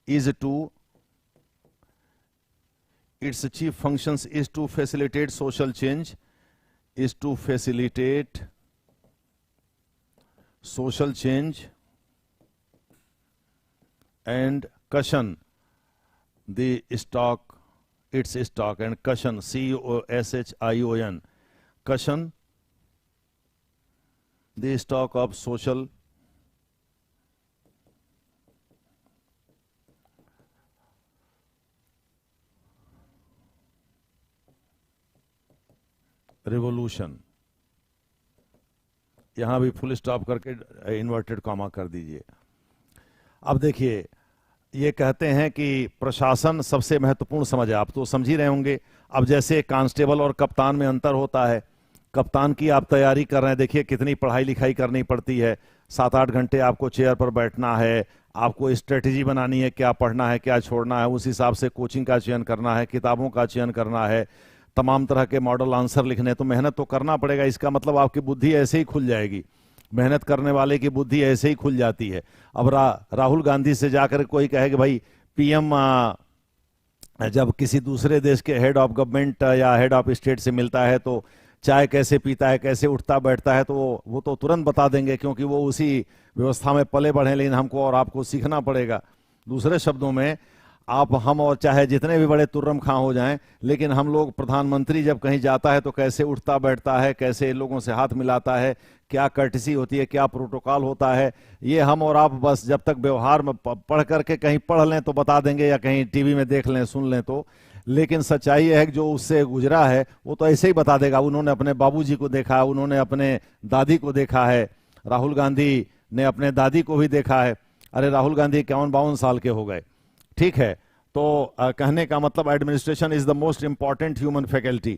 Speaker 1: is to, its chief functions is to facilitate social change, is to facilitate social change and cushion the stock, its stock, and cushion, CUSHION, cushion the stock of social revolution. यहां भी full stop करके inverted comma कर दीजिए। अब देखिए, ये कहते हैं कि प्रशासन सबसे महत्वपूर्ण समझ है, आप तो समझ ही रहे होंगे। अब जैसे कांस्टेबल और कप्तान में अंतर होता है, कप्तान की आप तैयारी कर रहे हैं, देखिए कितनी पढ़ाई लिखाई करनी पड़ती है, 7-8 घंटे आपको चेयर पर बैठना है, आपको स्ट्रेटेजी बनानी है, क्या पढ़ना है क्या छोड़ना है, उस हिसाब से कोचिंग का चयन करना है, किताबों का चयन करना है, तमाम तरह के मॉडल आंसर लिखने, तो मेहनत तो करना पड़ेगा। इसका मतलब आपकी बुद्धि ऐसे ही खुल जाएगी, मेहनत करने वाले की बुद्धि ऐसे ही खुल जाती है। अब राहुल गांधी से जाकर कोई कहे कि भाई पीएम जब किसी दूसरे देश के हेड ऑफ गवर्नमेंट या हेड ऑफ स्टेट से मिलता है तो चाय कैसे पीता है, कैसे उठता बैठता है, तो वो तो तुरंत बता देंगे, क्योंकि वो उसी व्यवस्था में पले बढ़े। लेकिन हमको और आपको सीखना पड़ेगा। दूसरे शब्दों में, आप हम और चाहे जितने भी बड़े तुर्रम खां हो जाएं, लेकिन हम लोग, प्रधानमंत्री जब कहीं जाता है तो कैसे उठता बैठता है, कैसे लोगों से हाथ मिलाता है, क्या कर्टसी होती है, क्या प्रोटोकॉल होता है, ये हम और आप बस जब तक व्यवहार में पढ़ करके कहीं पढ़ लें तो बता देंगे, या कहीं टीवी में देख लें सुन लें तो। लेकिन सच्चाई है कि जो उससे गुजरा है वो तो ऐसे ही बता देगा। उन्होंने अपने बाबूजी को देखा, उन्होंने अपने दादी को देखा है, राहुल गांधी ने अपने दादी को भी देखा है। अरे राहुल गांधी 51-52 साल के हो गए, ठीक है। तो कहने का मतलब administration is the most important human faculty.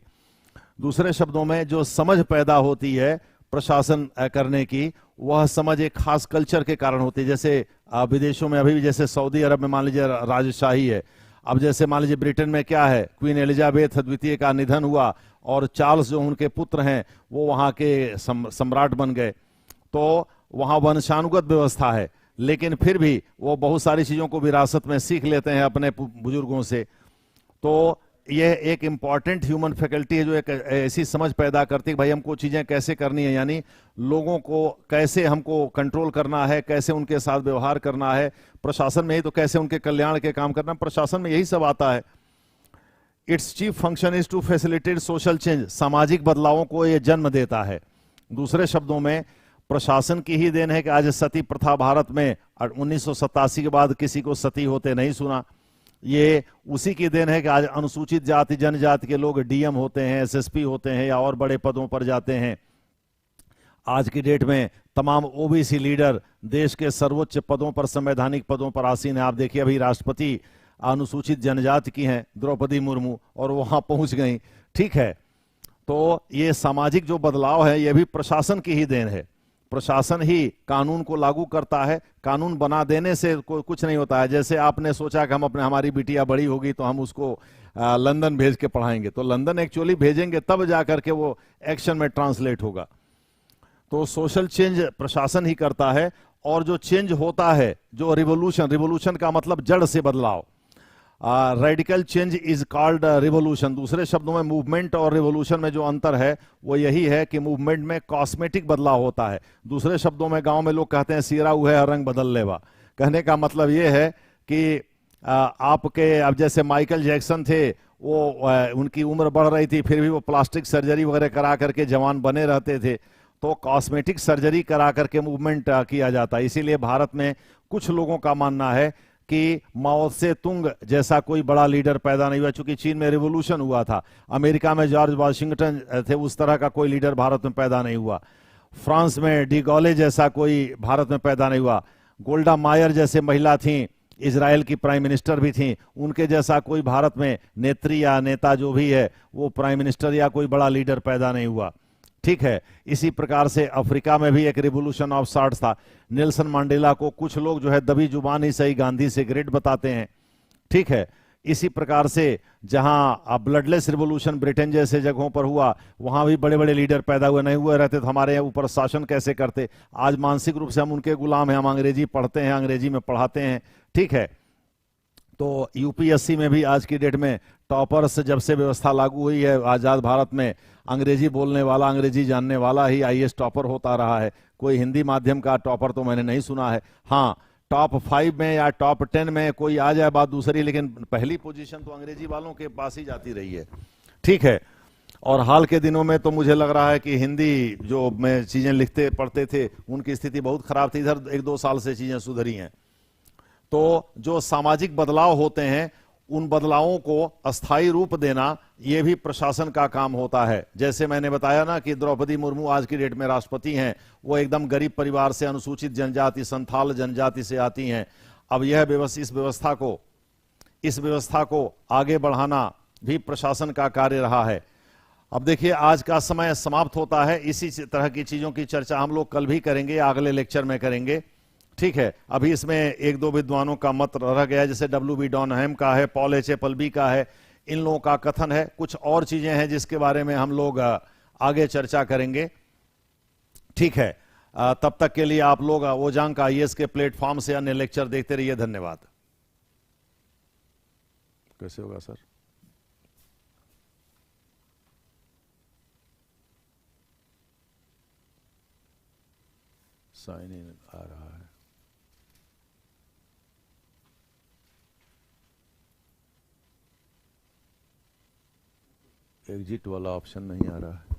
Speaker 1: दूसरे शब्दों में, जो समझ पैदा होती है प्रशासन करने की, वह समझ एक खास कल्चर के कारण होती है। जैसे विदेशों में अभी भी, जैसे सऊदी अरब में मान लीजिए राजशाही है। अब जैसे मान लीजिए ब्रिटेन में क्या है, क्वीन एलिजाबेथ द्वितीय का निधन हुआ और चार्ल्स जो उनके पुत्र हैं वो वहां के सम्राट बन गए, तो वहां वंशानुगत व्यवस्था है, लेकिन फिर भी वो बहुत सारी चीजों को विरासत में सीख लेते हैं अपने बुजुर्गों से। तो यह एक इंपॉर्टेंट ह्यूमन फैकल्टी है जो एक ऐसी समझ पैदा करती है भाई हमको चीजें कैसे करनी है, यानी लोगों को कैसे हमको कंट्रोल करना है, कैसे उनके साथ व्यवहार करना है। प्रशासन में ही तो कैसे उनके कल्याण के काम करना, प्रशासन में यही सब आता है। Its chief function is to facilitate social change, सामाजिक बदलावों को यह जन्म देता है। दूसरे शब्दों में, प्रशासन की ही देन है कि आज सती प्रथा भारत में 1987 के बाद किसी को सती होते नहीं सुना। ये उसी की देन है कि आज अनुसूचित जाति जनजाति के लोग डीएम होते हैं, एसएसपी होते हैं या और बड़े पदों पर जाते हैं। आज की डेट में तमाम ओबीसी लीडर देश के सर्वोच्च पदों पर, संवैधानिक पदों पर आसीन है। आप देखिए अभी राष्ट्रपति अनुसूचित जनजाति की हैं, द्रौपदी मुर्मू, और वहां पहुंच गई, ठीक है। तो ये सामाजिक जो बदलाव है ये भी प्रशासन की ही देन है। प्रशासन ही कानून को लागू करता है, कानून बना देने से कुछ नहीं होता है। जैसे आपने सोचा कि हमारी बिटिया बड़ी होगी तो हम उसको लंदन भेज के पढ़ाएंगे, तो लंदन एक्चुअली भेजेंगे तब जाकर के वो एक्शन में ट्रांसलेट होगा। तो सोशल चेंज प्रशासन ही करता है। और जो चेंज होता है, जो रिवोल्यूशन का मतलब जड़ से बदलाव, radical change is called revolution. दूसरे शब्दों में, मूवमेंट और रिवोल्यूशन में जो अंतर है वो यही है कि मूवमेंट में कॉस्मेटिक बदलाव होता है। दूसरे शब्दों में, गांव में लोग कहते हैं सीरा हुआ है रंग बदल लेवा। कहने का मतलब ये है कि आपके अब जैसे माइकल जैक्सन थे, वो उनकी उम्र बढ़ रही थी, फिर भी वो प्लास्टिक सर्जरी वगैरह करा करके जवान बने रहते थे। तो कॉस्मेटिक सर्जरी करा करके मूवमेंट किया जाता है। इसीलिए भारत में कुछ लोगों का मानना है कि माओ से तुंग जैसा कोई बड़ा लीडर पैदा नहीं हुआ, चूंकि चीन में रिवॉल्यूशन हुआ था, अमेरिका में जॉर्ज वाशिंगटन थे, उस तरह का कोई लीडर भारत में पैदा नहीं हुआ, फ्रांस में डी गॉले जैसा कोई भारत में पैदा नहीं हुआ, गोल्डा मायर जैसे महिला थी, इजराइल की प्राइम मिनिस्टर भी थी, उनके जैसा कोई भारत में नेत्री या नेता जो भी है वो प्राइम मिनिस्टर या कोई बड़ा लीडर पैदा नहीं हुआ। ठीक है, इसी प्रकार से अफ्रीका में भी एक रिवोल्यूशन ऑफ सॉर्ट्स था। नेल्सन मंडेला को कुछ लोग जो है दबी जुबान ही सही गांधी से ग्रेट बताते हैं। ठीक है, इसी प्रकार से जहां ब्लडलेस रिवोल्यूशन ब्रिटेन जैसे जगहों पर हुआ, वहां भी बड़े बड़े लीडर पैदा हुए, नहीं हुए रहते तो हमारे ऊपर शासन कैसे करते। आज मानसिक रूप से हम उनके गुलाम हैं, हम अंग्रेजी पढ़ते हैं, अंग्रेजी में पढ़ाते हैं। ठीक है, तो यूपीएससी में भी आज की डेट में टॉपर्स जब से व्यवस्था लागू हुई है आजाद भारत में, अंग्रेजी बोलने वाला, अंग्रेजी जानने वाला ही आईएएस टॉपर होता रहा है। कोई हिंदी माध्यम का टॉपर तो मैंने नहीं सुना है। हाँ, टॉप 5 में या टॉप 10 में कोई आ जाए बात दूसरी, लेकिन पहली पोजीशन तो अंग्रेजी वालों के पास ही जाती रही है। ठीक है, और हाल के दिनों में तो मुझे लग रहा है कि हिंदी जो में चीजें लिखते पढ़ते थे उनकी स्थिति बहुत खराब थी, इधर 1-2 साल से चीजें सुधरी हैं। तो जो सामाजिक बदलाव होते हैं उन बदलावों को अस्थायी रूप देना यह भी प्रशासन का काम होता है। जैसे मैंने बताया ना कि द्रौपदी मुर्मू आज की डेट में राष्ट्रपति हैं, वो एकदम गरीब परिवार से, अनुसूचित जनजाति, संथाल जनजाति से आती हैं। अब यह इस व्यवस्था को आगे बढ़ाना भी प्रशासन का कार्य रहा है। अब देखिए, आज का समय समाप्त होता है, इसी तरह की चीजों की चर्चा हम लोग कल भी करेंगे, अगले लेक्चर में करेंगे। ठीक है, अभी इसमें 1-2 विद्वानों का मत रह गया, जैसे W.B. डॉनहैम का है, पॉल H. एपलबी का है, इन लोगों का कथन है। कुछ और चीजें हैं जिसके बारे में हम लोग आगे चर्चा करेंगे। ठीक है, तब तक के लिए आप लोग ओजांग का आईएएस के प्लेटफॉर्म से अन्य लेक्चर देखते रहिए। धन्यवाद। कैसे होगा सर? साइन इन आ रहा है। एग्जिट वाला ऑप्शन नहीं आ रहा है।